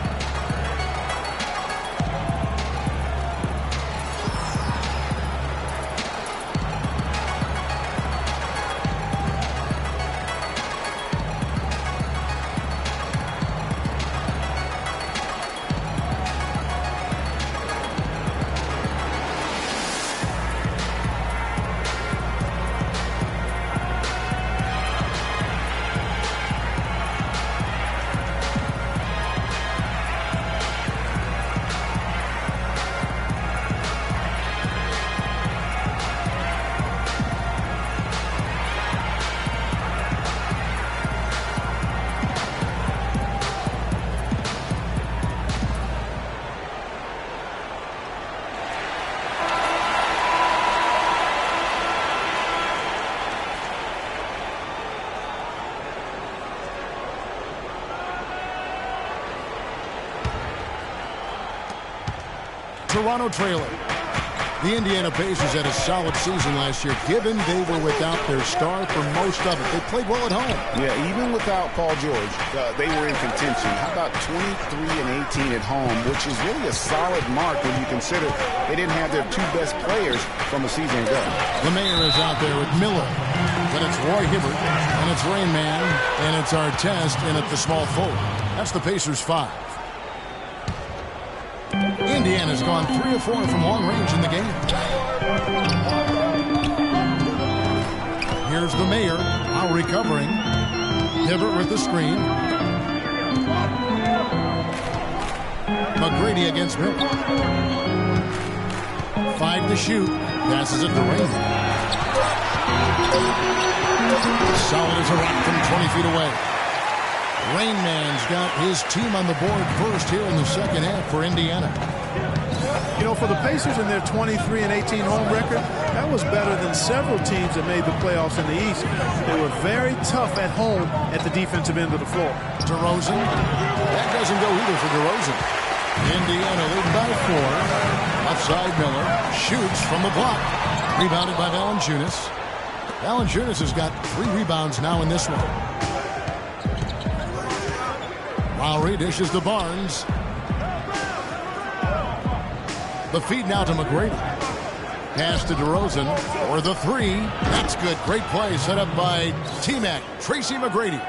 Toronto trailing. The Indiana Pacers had a solid season last year, given they were without their star for most of it. They played well at home. Yeah, even without Paul George, they were in contention. How about 23-18 at home, which is really a solid mark when you consider they didn't have their two best players from a season ago. LeMayer is out there with Miller. Then it's Roy Hibbert, and it's Rain Man, and it's Artest in at the small forward. That's the Pacers 5. Indiana's gone 3 of 4 from long range in the game. Here's the Mayor, now recovering. Hibbert with the screen. McGrady against Miller. 5 to shoot. Passes it to Rain. Solid as a rock from 20 feet away. Rain Man's got his team on the board first here in the second half for Indiana. You know, for the Pacers and their 23-18 home record, that was better than several teams that made the playoffs in the East. They were very tough at home at the defensive end of the floor. DeRozan. That doesn't go either for DeRozan. Indiana leading by 4. Offside Miller. Shoots from the block. Rebounded by Valanciunas. Valanciunas has got 3 rebounds now in this one. Lowry dishes to Barnes. The feed now to McGrady. Pass to DeRozan for the 3. That's good. Great play set up by T-Mac, Tracy McGrady.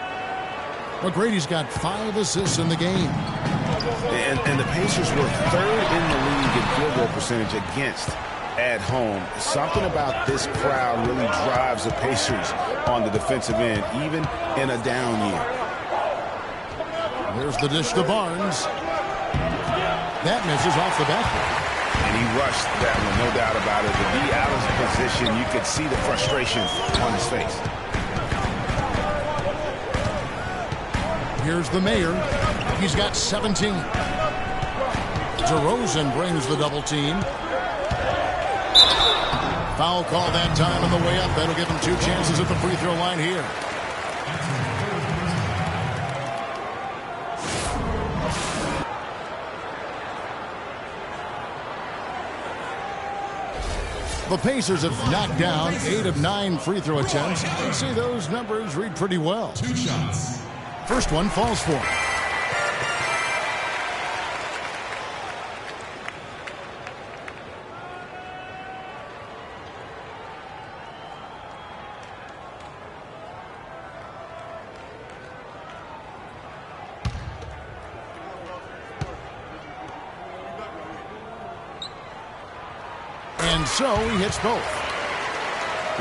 McGrady's got 5 assists in the game. And the Pacers were 3rd in the league in field goal percentage against at home. Something about this crowd really drives the Pacers on the defensive end, even in a down year. There's the dish to Barnes. That misses off the backboard. And he rushed that one, no doubt about it. To be out of position, you could see the frustration on his face. Here's the Mayor. He's got 17. DeRozan brings the double team. Foul call that time on the way up. That'll give him 2 chances at the free throw line here. The Pacers have knocked down 8 of 9 free throw attempts. I'd say those numbers read pretty well. 2 shots. First one falls for him. And so he hits both.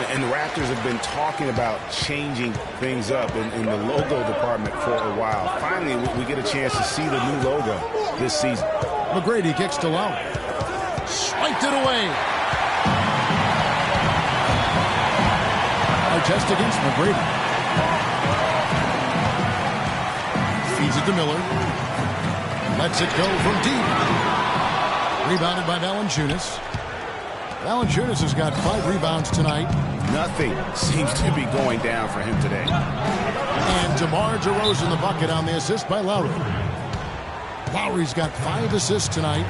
And the Raptors have been talking about changing things up in the logo department for a while. Finally, we get a chance to see the new logo this season. McGrady kicks to Lowry. Swiped it away. Artest against McGrady. Feeds it to Miller. Lets it go from deep. Rebounded by Valanciunas. Valanciunas has got 5 rebounds tonight. Nothing seems to be going down for him today. And DeMar DeRozan the bucket on the assist by Lowry. Lowry's got 5 assists tonight.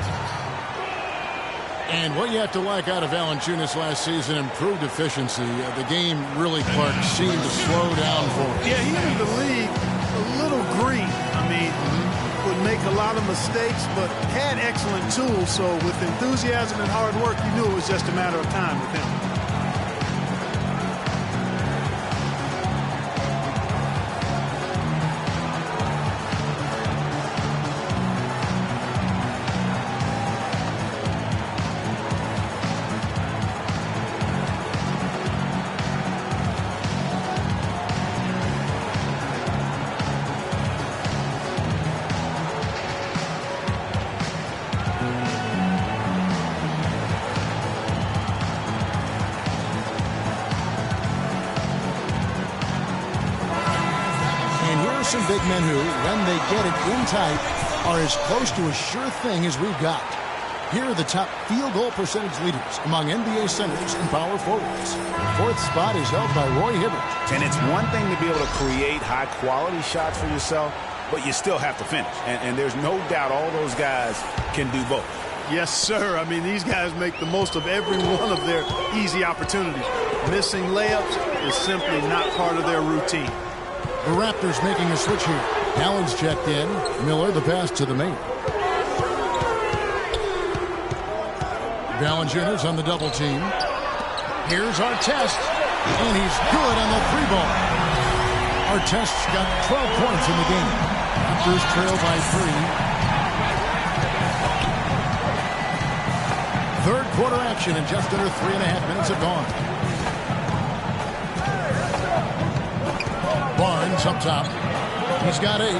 And what you have to like out of Valanciunas last season, improved efficiency. The game really, Clark, seemed to slow down for him. Yeah, he entered the league a little green. I mean, would make a lot of mistakes, but had excellent tools. So with enthusiasm and hard work, you knew it was just a matter of time with him. Some big men who, when they get it in tight, are as close to a sure thing as we've got. Here are the top field goal percentage leaders among NBA centers and power forwards. The 4th spot is held by Roy Hibbert. And it's one thing to be able to create high-quality shots for yourself, but you still have to finish. And there's no doubt all those guys can do both. Yes, sir. I mean, these guys make the most of every one of their easy opportunities. Missing layups is simply not part of their routine. The Raptors making a switch here. Allen's checked in. Miller the pass to the main. Valanciunas on the double team. Here's Artest, and he's good on the three ball. Artest's got 12 points in the game. Raptors trail by 3. Third quarter action, and just under 3.5 minutes have gone. Barnes up top. He's got 8.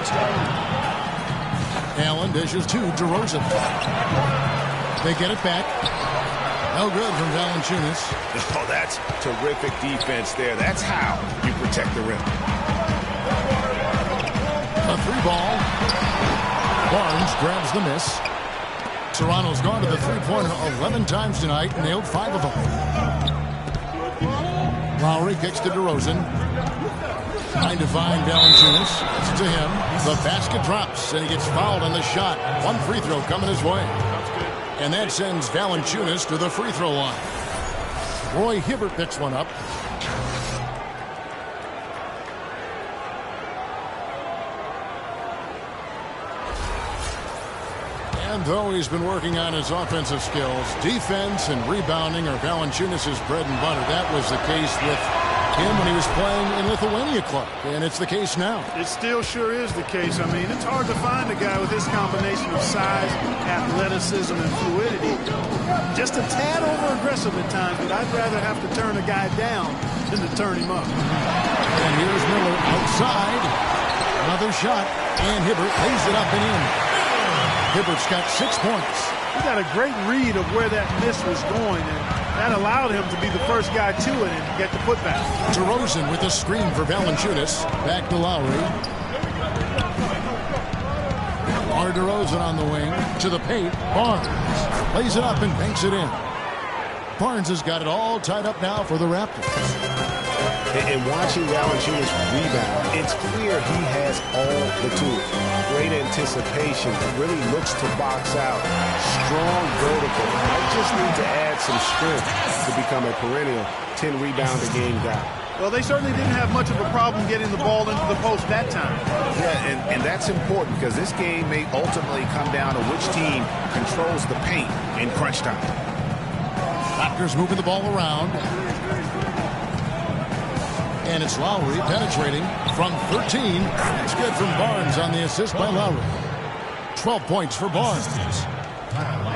Allen dishes to DeRozan. They get it back. No good from Valanciunas. Oh, that's terrific defense there. That's how you protect the rim. A 3-ball. Barnes grabs the miss. Toronto's gone to the three-pointer 11 times tonight, nailed 5 of them. Lowry kicks to DeRozan. Trying to find Valanciunas. It's to him. The basket drops, and he gets fouled on the shot. One free throw coming his way. And that sends Valanciunas to the free throw line. Roy Hibbert picks one up. And though he's been working on his offensive skills, defense and rebounding are Valanciunas' bread and butter. That was the case with him when he was playing in Lithuania club, and it's the case now. It still sure is the case. I mean, it's hard to find a guy with this combination of size, athleticism, and fluidity. Just a tad over-aggressive at times, but I'd rather have to turn a guy down than to turn him up. And here's Miller outside. Another shot, and Hibbert lays it up and in. Hibbert's got 6 points. He got a great read of where that miss was going, and that allowed him to be the first guy to it and get the putback. DeRozan with a screen for Valanciunas. Back to Lowry. DeRozan on the wing. To the paint. Barnes lays it up and banks it in. Barnes has got it all tied up now for the Raptors. And watching Valanciunas rebound, it's clear he has all the tools. Great anticipation, really looks to box out. Strong vertical. Might just need to add some strength to become a perennial 10-rebound-a-game guy. Well, they certainly didn't have much of a problem getting the ball into the post that time. Yeah, and that's important because this game may ultimately come down to which team controls the paint in crunch time. Raptors moving the ball around. And it's Lowry penetrating from 13. It's good from Barnes on the assist by Lowry. 12 points for Barnes.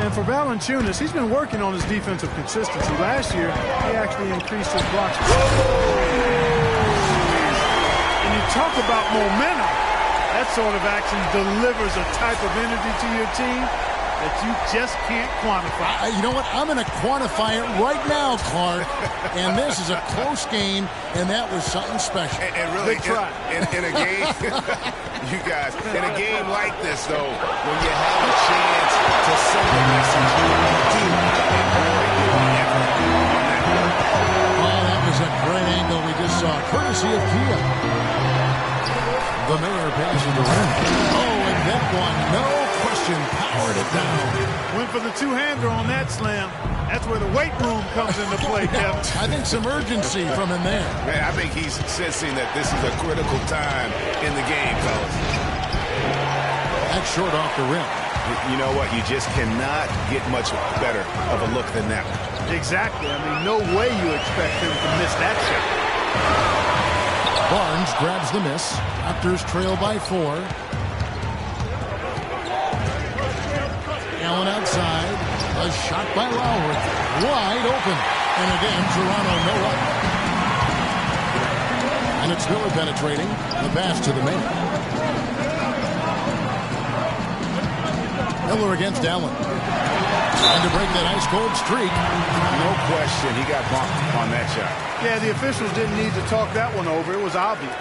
And for Valanciunas, he's been working on his defensive consistency. Last year, he actually increased his blocks. And you talk about momentum. That sort of action delivers a type of energy to your team that you just can't quantify. You know what? I'm going to quantify it right now, Clark. And this is a close game, and that was something special. And really, in a game, you guys, in a game like this, though, when you have a chance to send a message to oh, that was a great angle we just saw, courtesy of Kia. The mayor passes the rim. Oh, and that one, no question, powered it down. Went for the two-hander on that slam. That's where the weight room comes into play, Kevin. I think some urgency from him there. Man, I think he's sensing that this is a critical time in the game, fellas. That's short off the rim. You know what? You just cannot get much better of a look than that one. Exactly. I mean, no way you expect him to miss that shot. Barnes grabs the miss. Raptors trail by 4. Allen outside. A shot by Lowry. Wide open. And again, Toronto no up. And it's Miller penetrating. The pass to the main. Miller against Allen. Trying to break that ice-cold streak. No question, he got bumped on that shot. Yeah, the officials didn't need to talk that one over. It was obvious.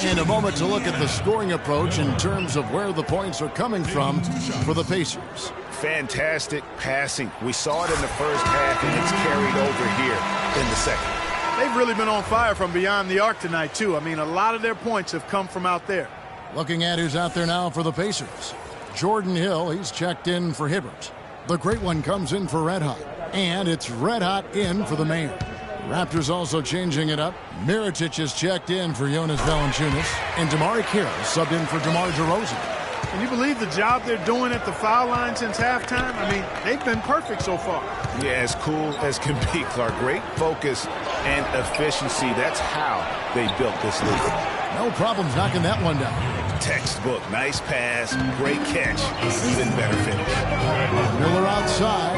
And a moment to look at the scoring approach in terms of where the points are coming from for the Pacers. Fantastic passing. We saw it in the first half, and it's carried over here in the second. They've really been on fire from beyond the arc tonight, too. I mean, a lot of their points have come from out there. Looking at who's out there now for the Pacers. Jordan Hill, he's checked in for Hibbert. The great one comes in for Red Hot. And it's Red Hot in for the Mayor. Raptors also changing it up. Mirotic is checked in for Jonas Valanciunas. And Damari Carroll subbed in for DeMar DeRozan. Can you believe the job they're doing at the foul line since halftime? I mean, they've been perfect so far. Yeah, as cool as can be, Clark. Great focus and efficiency. That's how they built this league. No problems knocking that one down. Textbook. Nice pass. Great catch. Even better finish. Miller outside.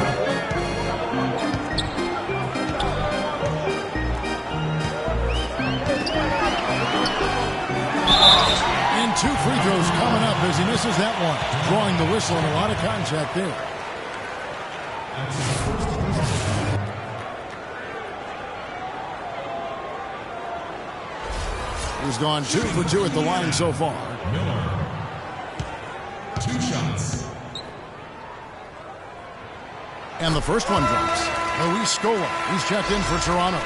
And 2 free throws coming up as he misses that one. Drawing the whistle and a lot of contact there. He's gone 2 for 2 at the line so far. Miller. 2 shots. And the first one drops. Luis Scola. He's checked in for Toronto.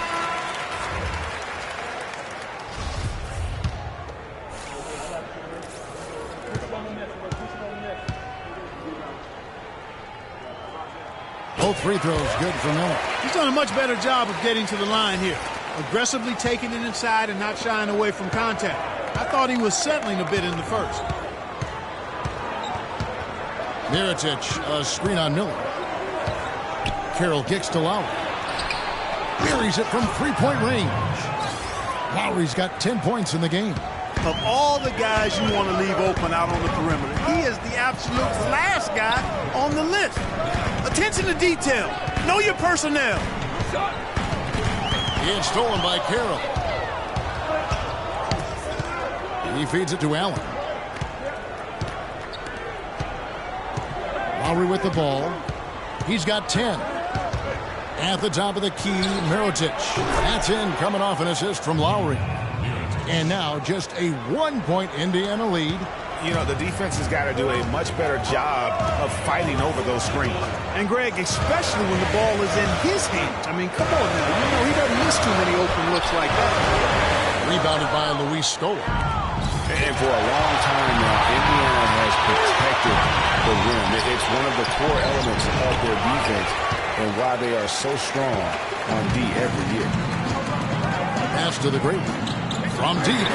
Both free throws good for Miller. He's done a much better job of getting to the line here. Aggressively taking it inside and not shying away from contact. I thought he was settling a bit in the first. Mirotic, a screen on Miller. Carroll kicks to Lowry. Buries it from three-point range. Lowry's got 10 points in the game. Of all the guys you want to leave open out on the perimeter, he is the absolute last guy on the list. Attention to detail. Know your personnel. It's stolen by Carroll. He feeds it to Allen. Lowry with the ball. He's got 10. At the top of the key, Mirotic. That's in, coming off an assist from Lowry. And now just a 1-point Indiana lead. You know, the defense has got to do a much better job of fighting over those screens. And, Greg, especially when the ball is in his hands. I mean, come on now. You know, he doesn't miss too many open looks like that. Rebounded by Luis Scola. And for a long time now, Indiana has protected the rim. It's one of the core elements of their defense and why they are so strong on D every year. Pass to the great one. From deep.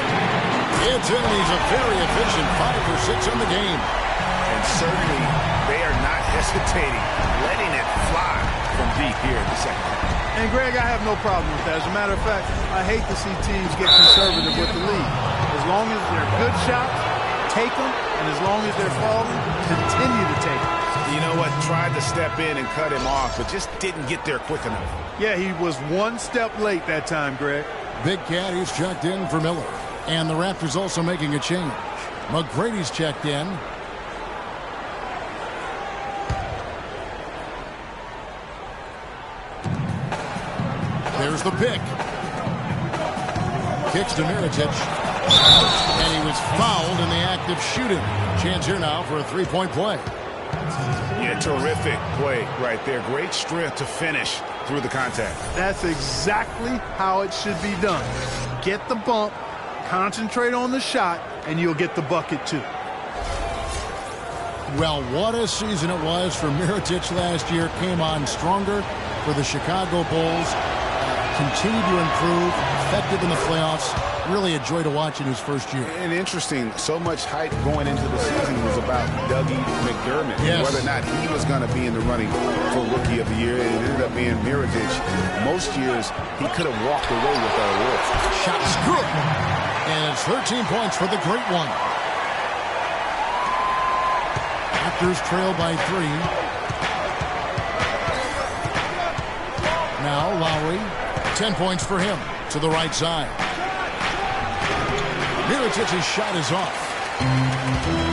It's in. He's a very efficient 5 for 6 in the game. And certainly they are not hesitating, letting it fly from deep here in the second half. And, Greg, I have no problem with that. As a matter of fact, I hate to see teams get conservative with the lead. As long as they're good shots, take them. And as long as they're falling, continue to take them. You know what? Tried to step in and cut him off, but just didn't get there quick enough. Yeah, he was 1 step late that time, Greg. Big Cat, he's checked in for Miller. And the Raptors also making a change. McGrady's checked in. There's the pick. Kicks to Mirotic. And he was fouled in the act of shooting. Chance here now for a 3-point play. Yeah, terrific play right there. Great strength to finish through the contact. That's exactly how it should be done. Get the bump, concentrate on the shot, and you'll get the bucket too. Well, what a season it was for Mirotic last year. Came on stronger for the Chicago Bulls. Continued to improve, effective in the playoffs. Really a joy to watch in his first year. And interesting, so much hype going into the season was about Dougie McDermott. Yes. Whether or not he was going to be in the running for Rookie of the Year. And it ended up being Mirotic. Most years, he could have walked away with that award. Shot's good. And it's 13 points for the great one. Raptors trail by 3. Now Lowry, 10 points for him to the right side. Mirotic's shot is off.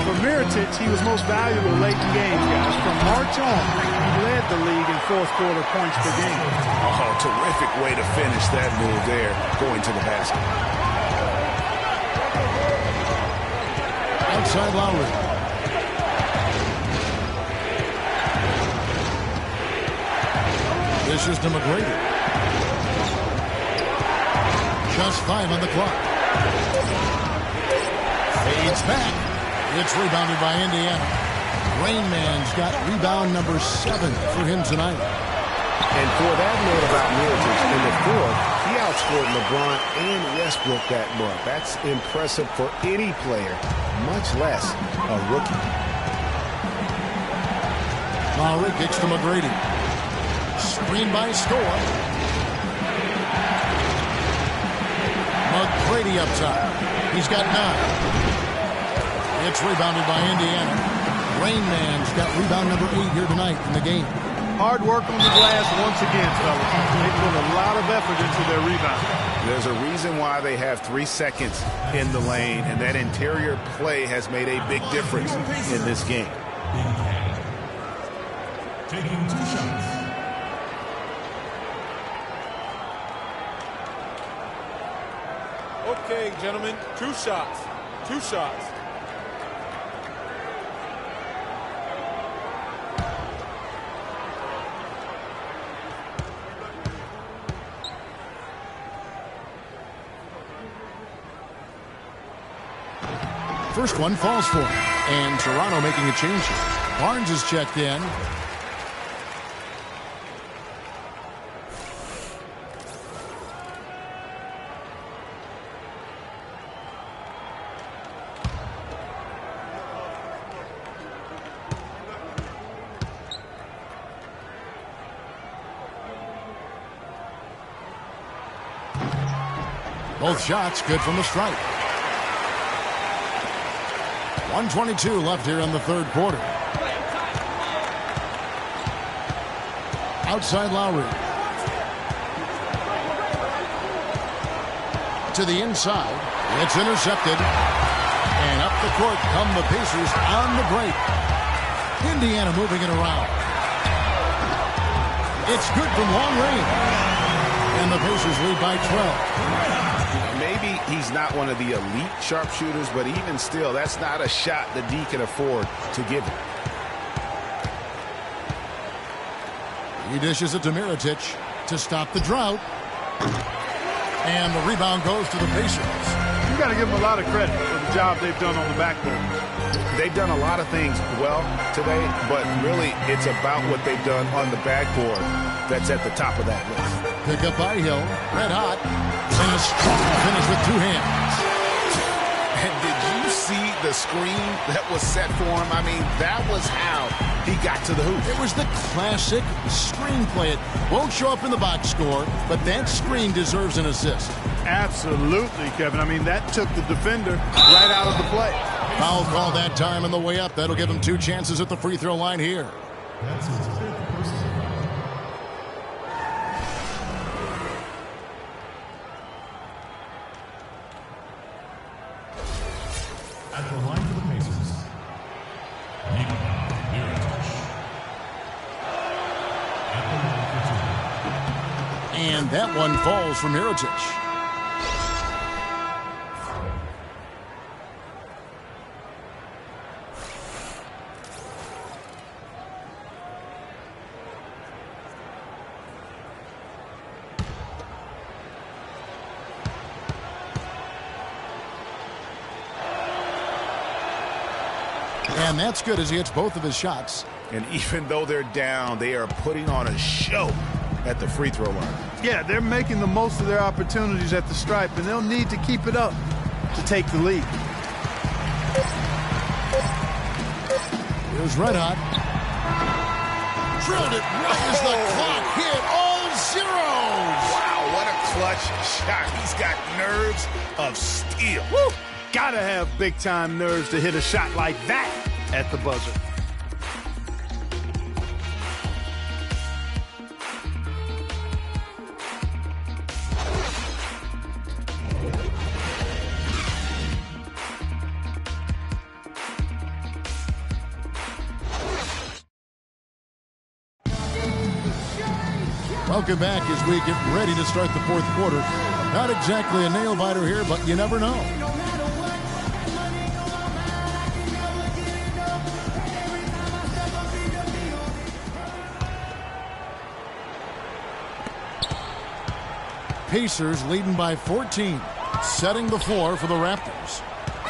For Mirotic, he was most valuable late in games, guys. From March on, he led the league in fourth-quarter points per game. Oh, terrific way to finish that move there, going to the basket. Outside Lowry. This is to McGrady. Just 5 on the clock. Fades back. It's rebounded by Indiana. Rain Man's got rebound number 7 for him tonight. And for that note about Middleton, in the fourth, he outscored LeBron and Westbrook that month. That's impressive for any player, much less a rookie. Lowry kicks to McGrady. Screen by Score. McGrady up top. He's got 9. It's rebounded by Indiana. Rain Man's got rebound number 8 here tonight in the game. Hard work on the glass once again, fellas. They put a lot of effort into their rebound. There's a reason why they have 3 seconds in the lane, and that interior play has made a big difference in this game. Taking 2 shots. Okay, gentlemen, 2 shots. 2 shots. First one falls for him. And Toronto making a change here. Barnes is checked in. Both shots good from the stripe. 1:22 left here in the third quarter. Outside Lowry. To the inside. It's intercepted. And up the court come the Pacers on the break. Indiana moving it around. It's good from long range. And the Pacers lead by 12. Maybe he's not one of the elite sharpshooters, but even still, that's not a shot that D can afford to give him. He dishes it to Mirotic to stop the drought. And the rebound goes to the Pacers. You got to give them a lot of credit for the job they've done on the backboard. They've done a lot of things well today, but really it's about what they've done on the backboard that's at the top of that list. Pick up by Hill, red hot, and a strong finish with 2 hands. And did you see the screen that was set for him? I mean, that was how he got to the hoop. It was the classic screenplay. It won't show up in the box score, but that screen deserves an assist. Absolutely, Kevin. I mean, that took the defender right out of the play. Foul call that time on the way up. That'll give him 2 chances at the free throw line here. That's his 5th personal foul. At the line for the Pacers, Nikola Mirotic. At the line for 2. And that one falls for Mirotic. And that's good as he hits both of his shots. And even though they're down, they are putting on a show at the free throw line. Yeah, they're making the most of their opportunities at the stripe, and they'll need to keep it up to take the lead. Here's red hot. Drilled it right as the clock hit all zeros. Wow, what a clutch shot. He's got nerves of steel. Woo! Gotta have big-time nerves to hit a shot like that at the buzzer. Welcome back as we get ready to start the fourth quarter. Not exactly a nail-biter here, but you never know. Pacers leading by 14, setting the floor for the Raptors.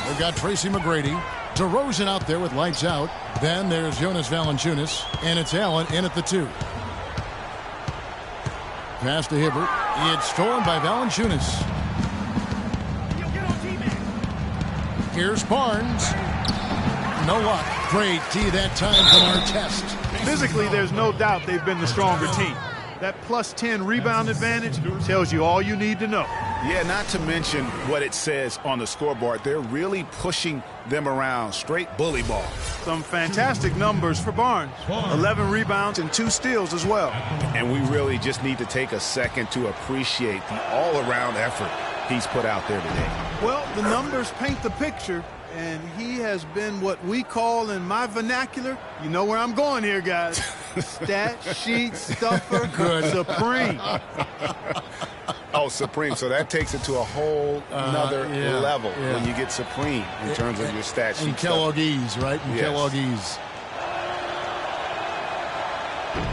They've got Tracy McGrady, DeRozan out there with lights out. Then there's Jonas Valanciunas, and it's Allen in at the 2. Pass to Hibbert. It's stolen by Valanciunas. Here's Barnes. No luck. Great D that time from Artest. Physically, there's no doubt they've been the stronger team. That plus 10 rebound advantage tells you all you need to know. Yeah, not to mention what it says on the scoreboard. They're really pushing them around. Straight bully ball. Some fantastic numbers for Barnes. 11 rebounds and 2 steals as well. And we really just need to take a second to appreciate the all-around effort he's put out there today. Well, the numbers paint the picture, and he has been what we call in my vernacular, you know where I'm going here, guys, stat sheet stuffer. Good. Supreme. Oh, supreme. So that takes it to a whole nother level when you get supreme in terms of your stat sheet. And Kelloggese, right? And yes. Kelloggese.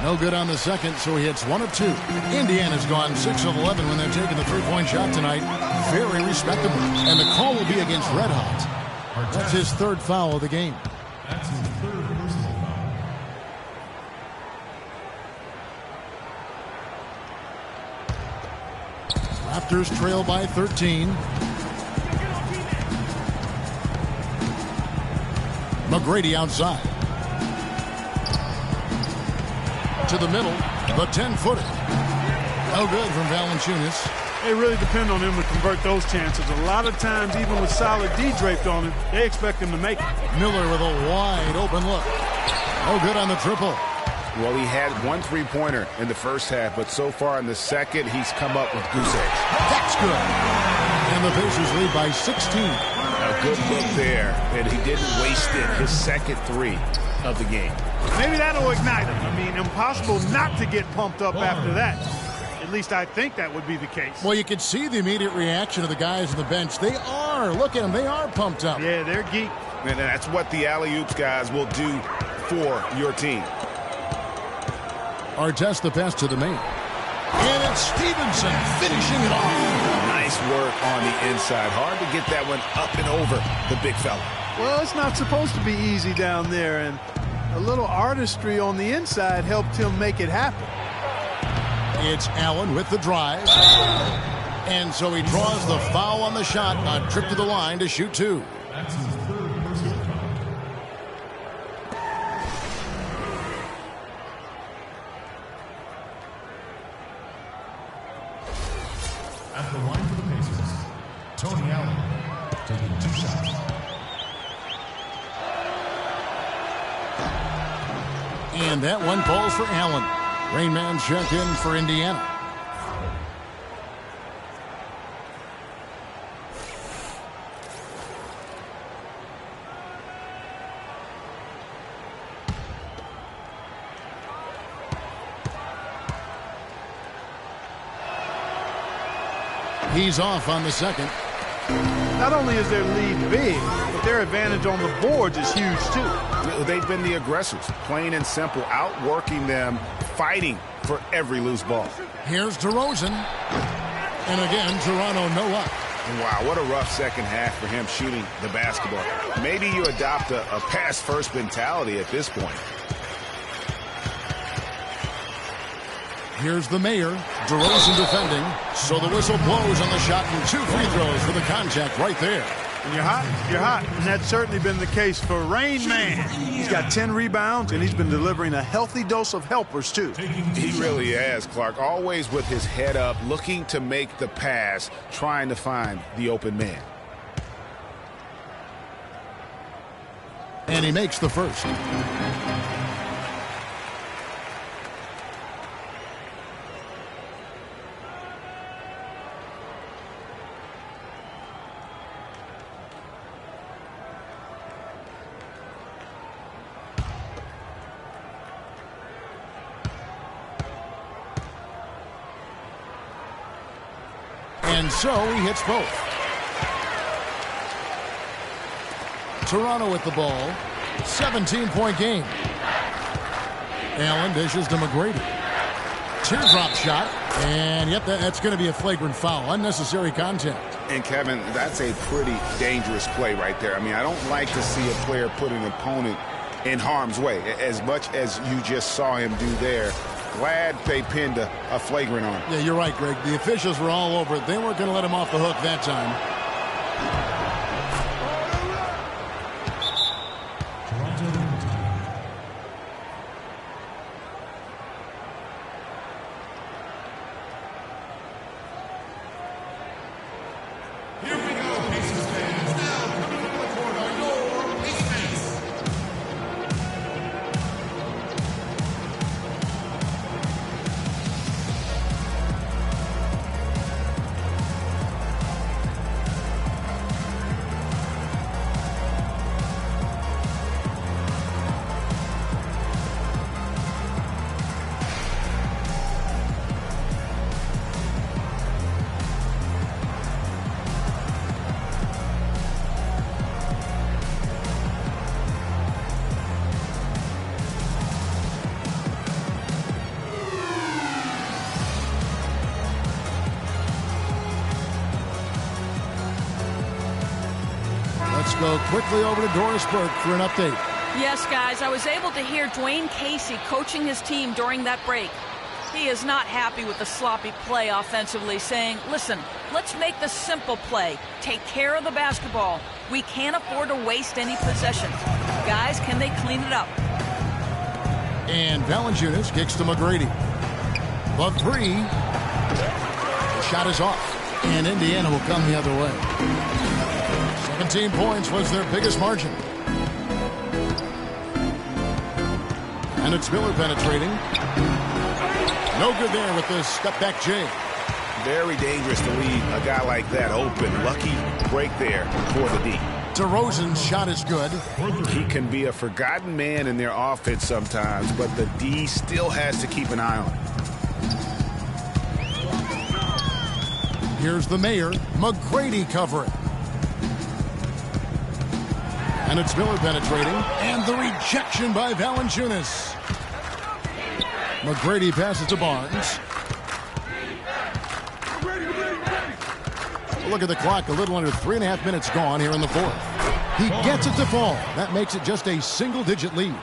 No good on the second, so he hits 1 of 2. Indiana's gone 6 of 11 when they're taking the three-point shot tonight. Very respectable. And the call will be against Red Hot. That's his 3rd foul of the game. That's his 3rd personal foul. Raptors trail by 13. McGrady outside. To the middle, the 10-footer. No good from Valanciunas. They really depend on him to convert those chances. A lot of times, even with solid D draped on him, they expect him to make it. Miller with a wide open look. No good on the triple. Well, he had 1 3-pointer in the first half, but so far in the second, he's come up with goose eggs. That's good. And the Pacers lead by 16. A good look there, and he didn't waste it. His second 3 of the game. Maybe that'll ignite him. I mean, impossible not to get pumped up after that. At least I think that would be the case. Well, you can see the immediate reaction of the guys on the bench. They are. Look at them. They are pumped up. Yeah, they're geeked. And that's what the alley-oops guys will do for your team. Artest the pass to the main. And it's Stevenson finishing it off. Nice work on the inside. Hard to get that one up and over the big fella. Well, it's not supposed to be easy down there, and a little artistry on the inside helped him make it happen. It's Allen with the drive. And so he draws the foul on the shot. A trip to the line to shoot 2. That's his 3rd personal foul. At the line for the Pacers, Tony Allen taking 2 shots. And that one falls for Allen. Rain Man check in for Indiana. He's off on the second. Not only is their lead big, but their advantage on the boards is huge, too. They've been the aggressors, plain and simple, outworking them, fighting for every loose ball. Here's DeRozan. And again, Toronto no luck. Wow, what a rough second half for him shooting the basketball. Maybe you adopt a pass-first mentality at this point. Here's the mayor. DeRozan defending. So the whistle blows on the shot and 2 free throws for the contact right there. When you're hot, you're hot. And that's certainly been the case for Rain Man. He's got 10 rebounds, and he's been delivering a healthy dose of helpers, too. He really has, Clark. Always with his head up, looking to make the pass, trying to find the open man. And he makes the first. And so he hits both. Toronto with the ball. 17-point game. Allen dishes to McGrady. Teardrop shot. And yep, that's going to be a flagrant foul. Unnecessary contact. And Kevin, that's a pretty dangerous play right there. I mean, I don't like to see a player put an opponent in harm's way as much as you just saw him do there. Glad they pinned a flagrant on him. Yeah, you're right, Greg. The officials were all over it. They weren't going to let him off the hook that time. Let's go quickly over to Doris Burke for an update. Yes, guys, I was able to hear Dwayne Casey coaching his team during that break. He is not happy with the sloppy play offensively, saying, listen, let's make the simple play. Take care of the basketball. We can't afford to waste any possessions. Guys, can they clean it up? And Valanciunas kicks to McGrady. The three. The shot is off. And Indiana will come the other way. 17 points was their biggest margin. And it's Miller penetrating. No good there with the step-back J. Very dangerous to leave a guy like that open. Lucky break there for the D. DeRozan's shot is good. He can be a forgotten man in their offense sometimes, but the D still has to keep an eye on him. Here's the mayor, McGrady covering. And it's Miller penetrating. And the rejection by Valanciunas. McGrady passes to Barnes. Look at the clock. A little under 3.5 minutes gone here in the fourth. He gets it to fall. That makes it just a single-digit lead.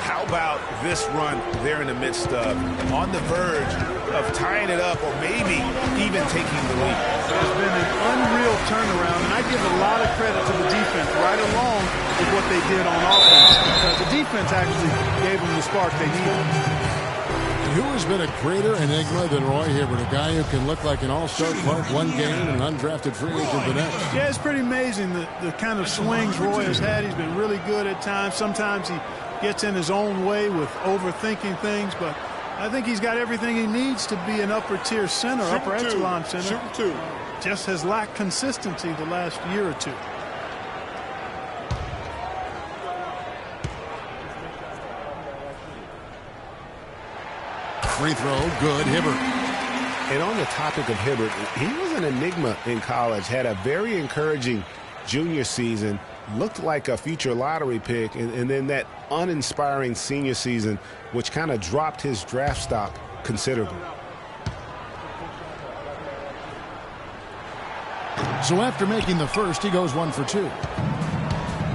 How about this run there in the midst of, on the verge of tying it up or maybe even taking the lead? It's been an unreal turnaround, and I give a lot of credit to the defense right along with what they did on offense, because the defense actually gave them the spark they needed. Who has been a greater enigma than Roy Hibbert, a guy who can look like an all-star Clark one game and an undrafted free agent the next? Yeah, it's pretty amazing the kind of swings Roy has had. He's been really good at times. Sometimes he gets in his own way with overthinking things, but I think he's got everything he needs to be an upper-tier center, upper echelon center. Just has lacked consistency the last year or two. Free throw, good, Hibbert. And on the topic of Hibbert, he was an enigma in college, had a very encouraging junior season, looked like a future lottery pick, and then that uninspiring senior season, which kind of dropped his draft stock considerably. So after making the first, he goes 1 for 2.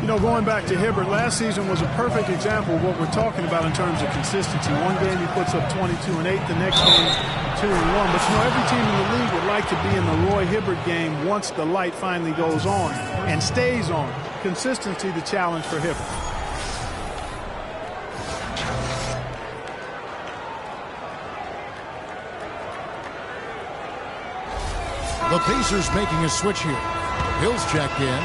You know, going back to Hibbert, last season was a perfect example of what we're talking about in terms of consistency. One game he puts up 22 and 8, the next game 2 and 1. But you know, every team in the league would like to be in the Roy Hibbert game once the light finally goes on and stays on. Consistency, the challenge for Hibbert. The Pacers making a switch here. Hills check in.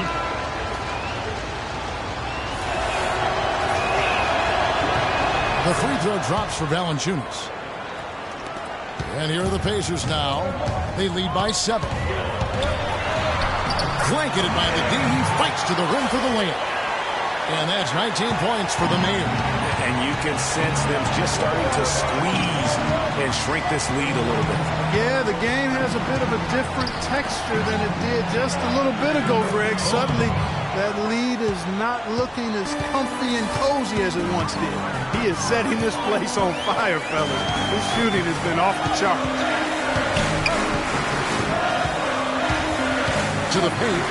The free throw drops for Valanciunas. And here are the Pacers now. They lead by 7. Blanketed by the D. He fights to the rim for the win. And that's 19 points for the Mayor. And you can sense them just starting to squeeze and shrink this lead a little bit. Yeah, the game has a bit of a different texture than it did just a little bit ago, Greg. Suddenly, That lead is not looking as comfy and cozy as it once did. He is setting this place on fire, fellas. His shooting has been off the charts. To the paint.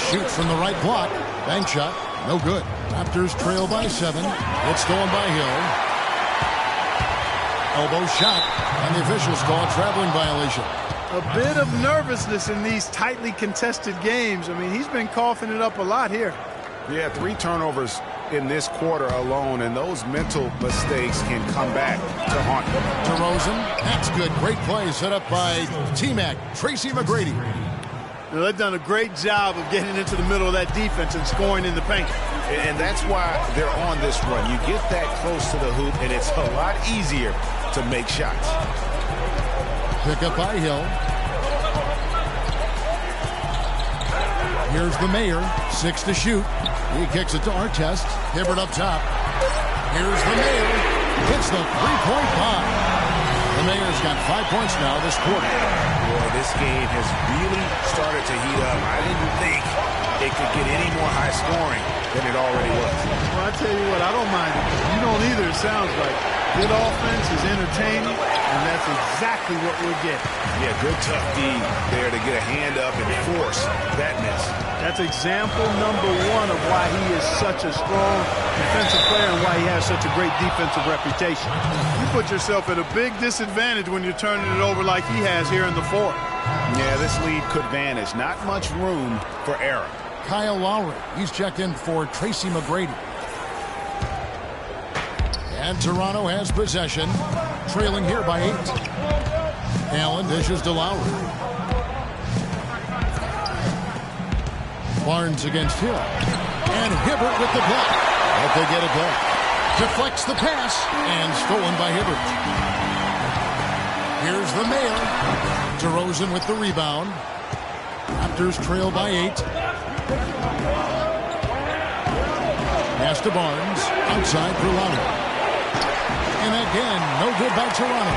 Shoots from the right block. Bank shot. No good. Raptors trail by 7. It's stolen by Hill. Elbow shot. And the officials call a traveling violation. A bit of nervousness in these tightly contested games. I mean, he's been coughing it up a lot here. Yeah, 3 turnovers in this quarter alone, and those mental mistakes can come back to haunt him. DeRozan, that's good. Great play set up by T-Mac, Tracy McGrady. Now, they've done a great job of getting into the middle of that defense and scoring in the paint. And that's why they're on this run. You get that close to the hoop, and it's a lot easier to make shots. Pick up by Hill. Here's the Mayor, 6 to shoot. He kicks it to Artest. Hibbert up top. Here's the Mayor. Hits the three-point bomb. The Mayor's got 5 points now this quarter. Boy, this game has really started to heat up. I didn't think it could get any more high scoring than it already was. Well, I tell you what, I don't mind it. You don't either, it sounds like. Good offense is entertaining, and that's exactly what we're getting. Yeah, good tough D there to get a hand up and force that miss. That's example number 1 of why he is such a strong defensive player and why he has such a great defensive reputation. You put yourself at a big disadvantage when you're turning it over like he has here in the fourth. Yeah, this lead could vanish. Not much room for error. Kyle Lowry, he's checked in for Tracy McGrady. And Toronto has possession, trailing here by 8. Allen dishes to Lowry. Barnes against Hill. And Hibbert with the block. But they get it back. Deflects the pass and stolen by Hibbert. Here's the Mayor. DeRozan with the rebound. Raptors trail by 8. Pass to Barnes. Outside for Lowry. And again, no good by Toronto.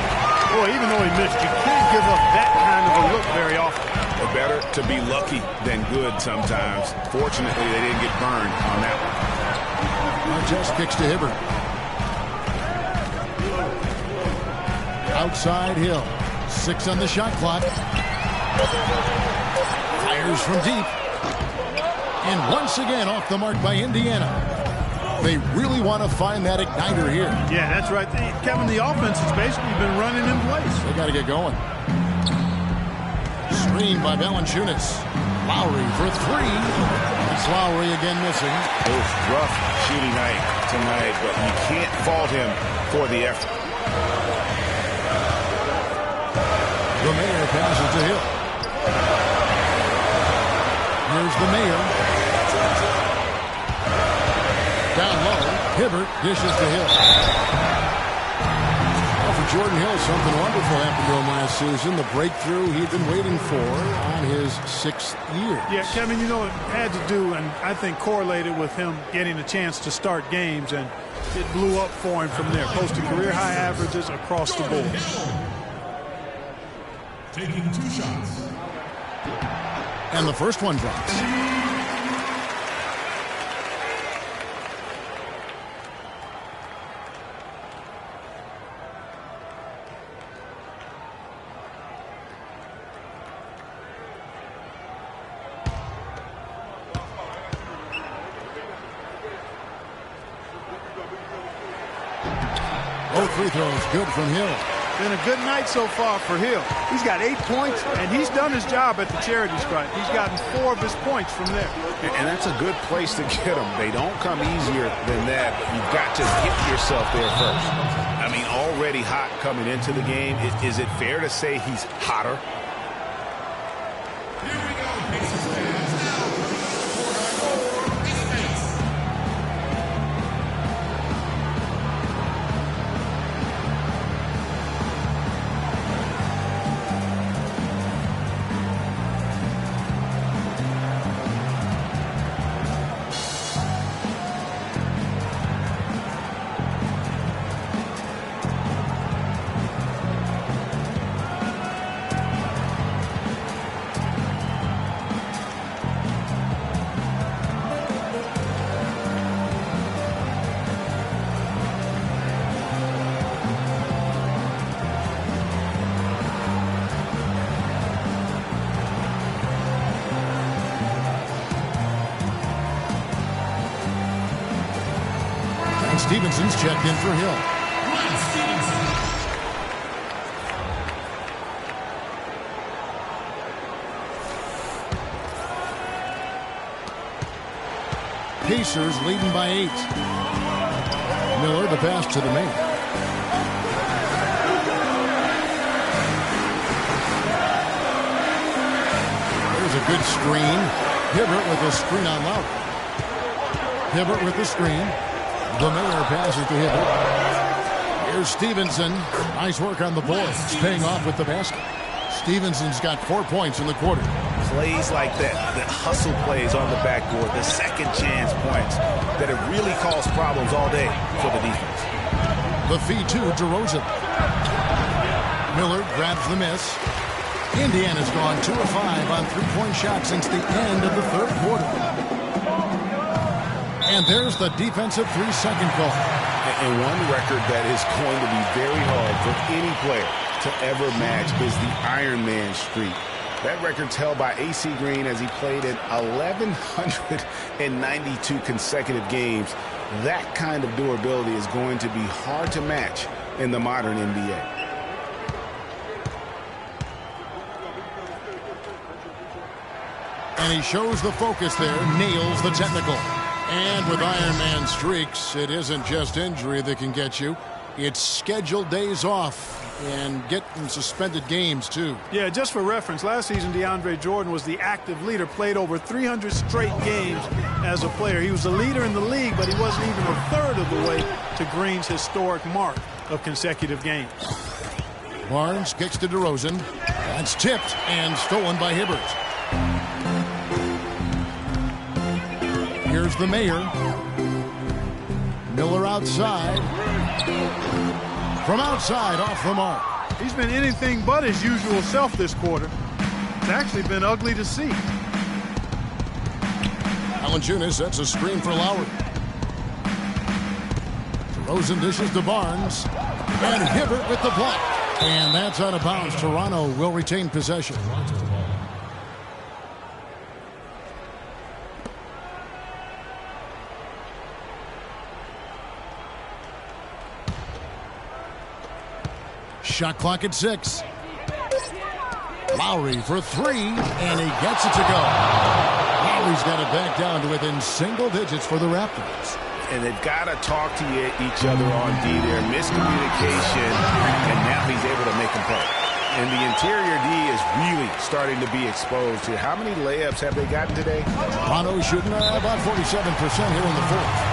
Boy, even though he missed, you can't give up that kind of a look very often. Better to be lucky than good sometimes. Fortunately, they didn't get burned on that one. Artest kicks to Hibbert. Outside Hill. 6 on the shot clock. Fires from deep. And once again off the mark by Indiana. They really want to find that igniter here. Yeah, that's right. Kevin, the offense has basically been running in place. They got to get going. Screen by Valanciunas. Lowry for 3. It's Lowry again missing. Oof, rough shooting night tonight, but you can't fault him for the effort. The Mayor passes to Hill. Here's the Mayor. Down low, Hibbert dishes to Hill. Well, for Jordan Hill, something wonderful happened to him last season. The breakthrough he'd been waiting for on his 6th year. Yeah, Kevin, you know, it had to do, and I think correlated with him getting a chance to start games, and it blew up for him from there. Posted career-high averages across the board. Taking 2 shots. And the first one drops. Both free throws good from Hill. Been a good night so far for Hill. He's got 8 points, and he's done his job at the charity stripe. He's gotten 4 of his points from there. And that's a good place to get them. They don't come easier than that, but you've got to get yourself there first. I mean, already hot coming into the game. Is it fair to say he's hotter? Here we go, Pacers fans. And Stevenson's checked in for Hill. Pacers leading by 8. Miller, the pass to the main. There's a good screen. Hibbert with a screen on Lowry. Hibbert with the screen. The Mayor passes to Hibbert. Here's Stevenson. Nice work on the boards. Paying off with the basket. Stevenson's got 4 points in the quarter. Plays like that, the hustle plays on the backboard, the second chance points that have really caused problems all day for the defense. The feed to DeRozan. Miller grabs the miss. Indiana's gone 2 of 5 on three-point shots since the end of the third quarter. And there's the defensive 3-second call. And one record that is going to be very hard for any player to ever match is the Iron Man streak. That record's held by A.C. Green as he played in 1,192 consecutive games. That kind of durability is going to be hard to match in the modern NBA. And he shows the focus there, nails the technical. And with Iron Man streaks, it isn't just injury that can get you. It's scheduled days off and getting suspended games, too. Yeah, just for reference, last season DeAndre Jordan was the active leader, played over 300 straight games as a player. He was the leader in the league, but he wasn't even a third of the way to Green's historic mark of consecutive games. Barnes kicks to DeRozan. That's tipped and stolen by Hibbert. Here's the Mayor. Miller outside. From outside, off the mark. He's been anything but his usual self this quarter. It's actually been ugly to see. Valanciunas sets a screen for Lowry. DeRozan dishes to Barnes. And Hibbert with the block. And that's out of bounds. Toronto will retain possession. Shot clock at 6. Lowry for 3, and he gets it to go. Lowry's got it back down to within single digits for the Raptors. And they've got to talk to each other on D there. Miscommunication, and now he's able to make them play. And the interior D is really starting to be exposed here. How many layups have they gotten today? Toronto shooting about 47% here in the fourth.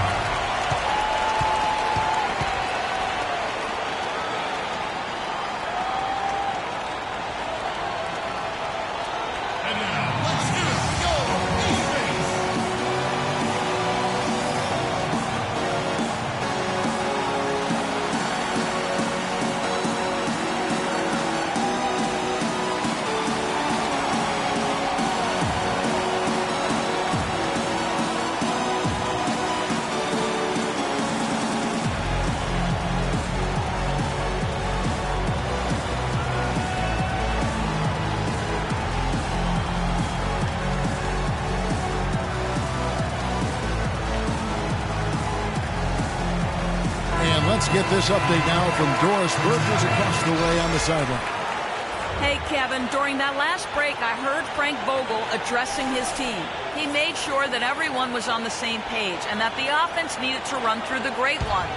Let's get this update now from Doris Burke, who's across the way on the sideline. Hey, Kevin, during that last break, I heard Frank Vogel addressing his team. He made sure that everyone was on the same page and that the offense needed to run through the great line.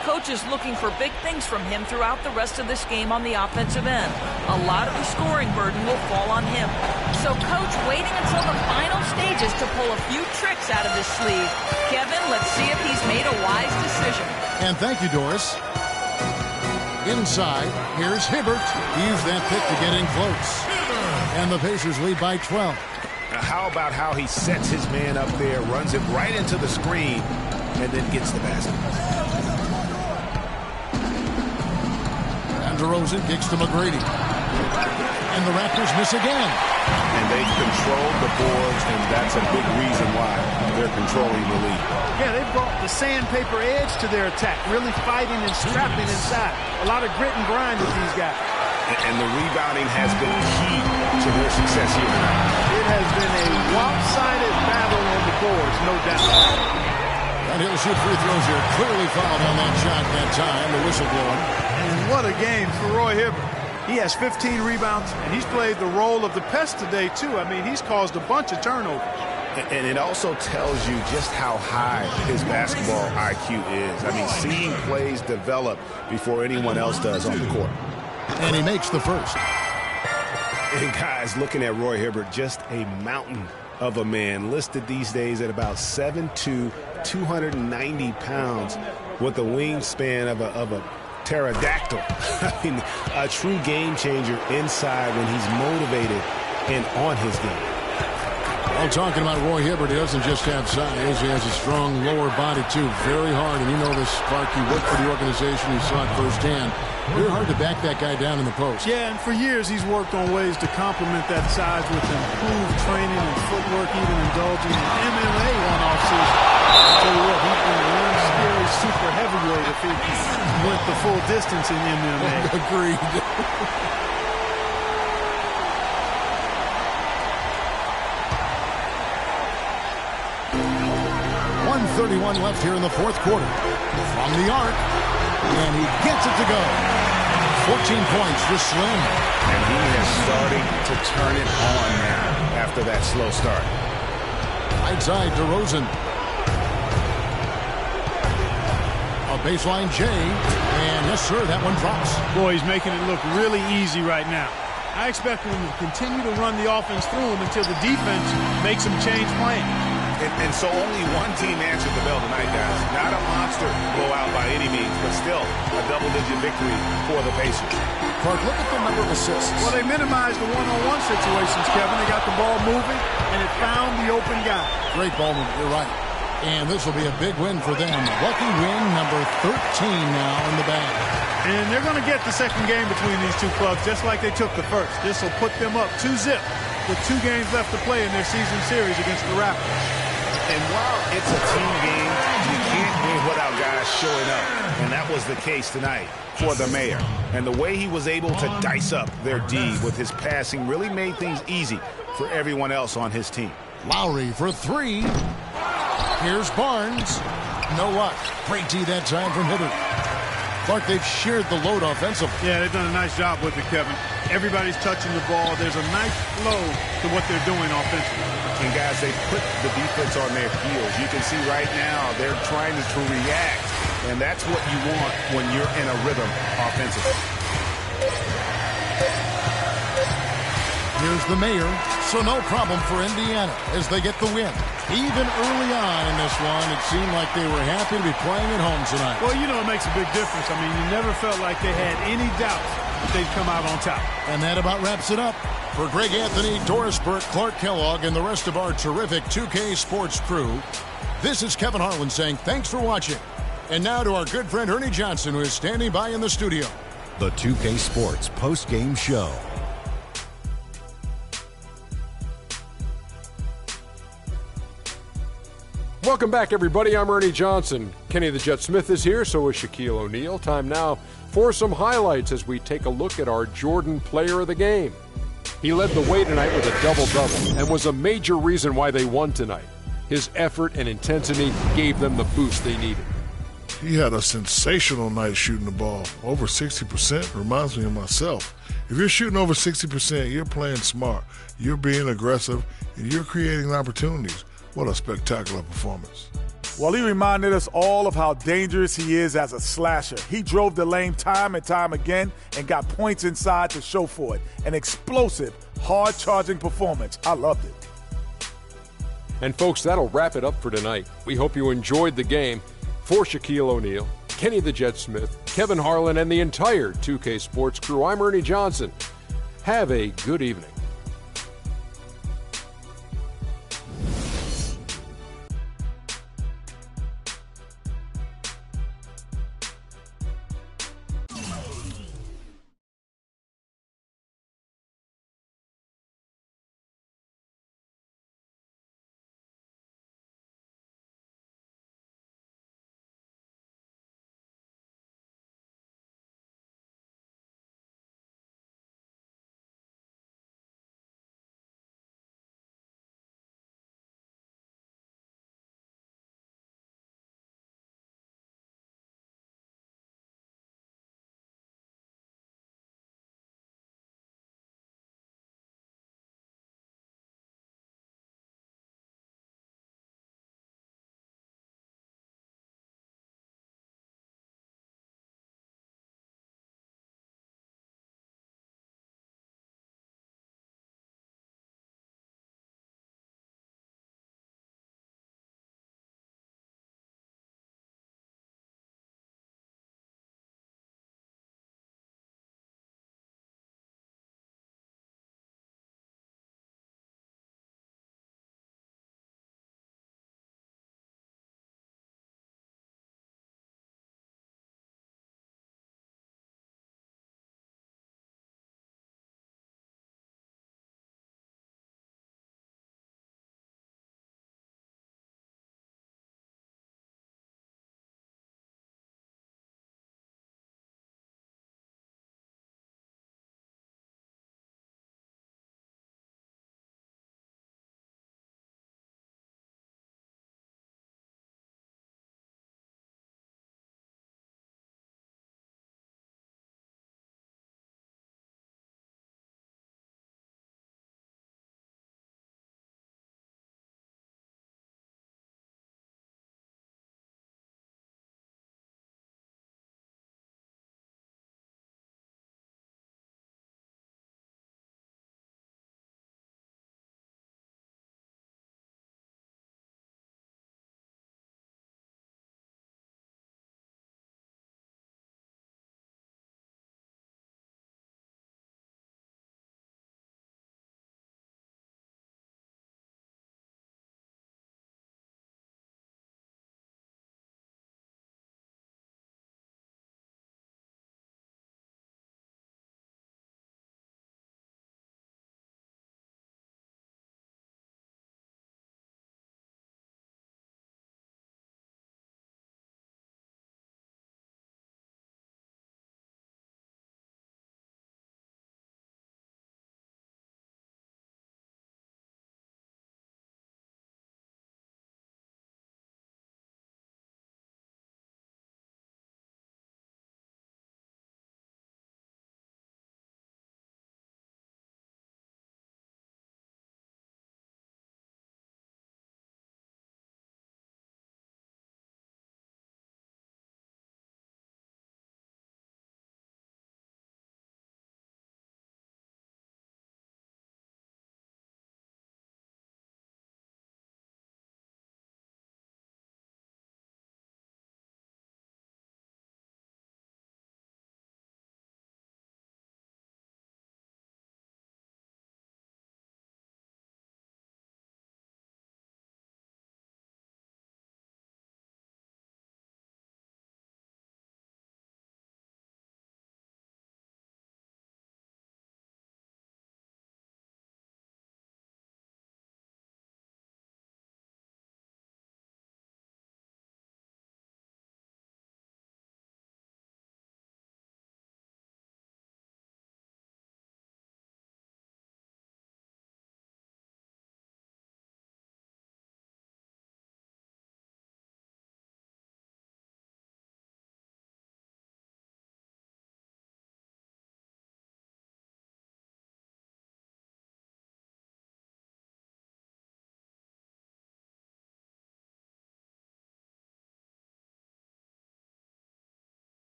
Coach is looking for big things from him throughout the rest of this game on the offensive end. A lot of the scoring burden will fall on him. So Coach waiting until the final stages to pull a few tricks out of his sleeve. Kevin, let's see if he's made a wise decision. And thank you, Doris. Inside, here's Hibbert. He used that pick to get in close. And the Pacers lead by 12. Now how about how he sets his man up there, runs it right into the screen, and then gets the basket. DeRozan kicks to McGrady. And the Raptors miss again. And they control the boards, and that's a big reason why they're controlling the lead. Yeah, they brought the sandpaper edge to their attack, really fighting and scrapping inside. A lot of grit and grind with these guys. And the rebounding has been key to their success here tonight. It has been a lopsided battle on the boards, no doubt. And he'll shoot free throws here. Clearly fouled on that shot that time. The whistle blowing. And what a game for Roy Hibbert. He has 15 rebounds, and he's played the role of the pest today, too. I mean, he's caused a bunch of turnovers. And it also tells you just how high his basketball IQ is. I mean, seeing plays develop before anyone else does on the court. And he makes the first. And guys, looking at Roy Hibbert, just a mountain of a man, listed these days at about 7'2", 290 pounds, with a wingspan of a pterodactyl. I mean, a true game changer inside when he's motivated and on his game. Well, talking about Roy Hibbert, he doesn't just have size. He has a strong lower body, too. Very hard. And you know this, Clark, you worked for the organization. You saw it firsthand. Very hard to back that guy down in the post. Yeah, and for years he's worked on ways to complement that size with improved training and footwork, even indulging in MMA one offseason. I'll tell you what, he'd be one scary super heavyweight if he went the full distance in MMA. Agreed. 1:31 left here in the fourth quarter. From the arc, and he gets it to go. 14 points for Slim. And he is starting to turn it on now after that slow start. Right side to Rosen. A baseline J, and yes, sir, that one drops. Boy, he's making it look really easy right now. I expect him to continue to run the offense through him until the defense makes him change plan. And so only one team answered the bell tonight, guys. Not a monster blowout by any means, but still a double-digit victory for the Pacers. Clark, look at the number of assists. Well, they minimized the one-on-one situations, Kevin. They got the ball moving, and it found the open guy. Great ball movement, you're right. And this will be a big win for them. Lucky win number 13 now in the bag. And they're going to get the second game between these two clubs, just like they took the first. This will put them up 2-0 with 2 games left to play in their season series against the Raptors. And while it's a team game, you can't win without guys showing up. And that was the case tonight for the mayor. And the way he was able to dice up their D with his passing really made things easy for everyone else on his team. Lowry for 3. Here's Barnes. No luck. Great D that time from Hibbert. Clark, they've shared the load offensively. Yeah, they've done a nice job with it, Kevin. Everybody's touching the ball. There's a nice flow to what they're doing offensively. And, guys, they put the defense on their heels. You can see right now they're trying to react, and that's what you want when you're in a rhythm offensively. Here's the mayor, so no problem for Indiana as they get the win. Even early on in this one, it seemed like they were happy to be playing at home tonight. Well, you know, it makes a big difference. I mean, you never felt like they had any doubts that they'd come out on top. And that about wraps it up. For Greg Anthony, Doris Burke, Clark Kellogg, and the rest of our terrific 2K Sports crew, this is Kevin Harlan saying thanks for watching. And now to our good friend Ernie Johnson, who is standing by in the studio. The 2K Sports post-game show. Welcome back, everybody. I'm Ernie Johnson. Kenny the Jet Smith is here, so is Shaquille O'Neal. Time now for some highlights as we take a look at our Jordan Player of the Game. He led the way tonight with a double-double and was a major reason why they won tonight. His effort and intensity gave them the boost they needed. He had a sensational night shooting the ball. Over 60% reminds me of myself. If you're shooting over 60%, you're playing smart. You're being aggressive, and you're creating opportunities. What a spectacular performance. Well, he reminded us all of how dangerous he is as a slasher. He drove the lane time and time again and got points inside to show for it. An explosive, hard-charging performance. I loved it. And folks, that'll wrap it up for tonight. We hope you enjoyed the game. For Shaquille O'Neal, Kenny the Jet Smith, Kevin Harlan, and the entire 2K Sports crew, I'm Ernie Johnson. Have a good evening.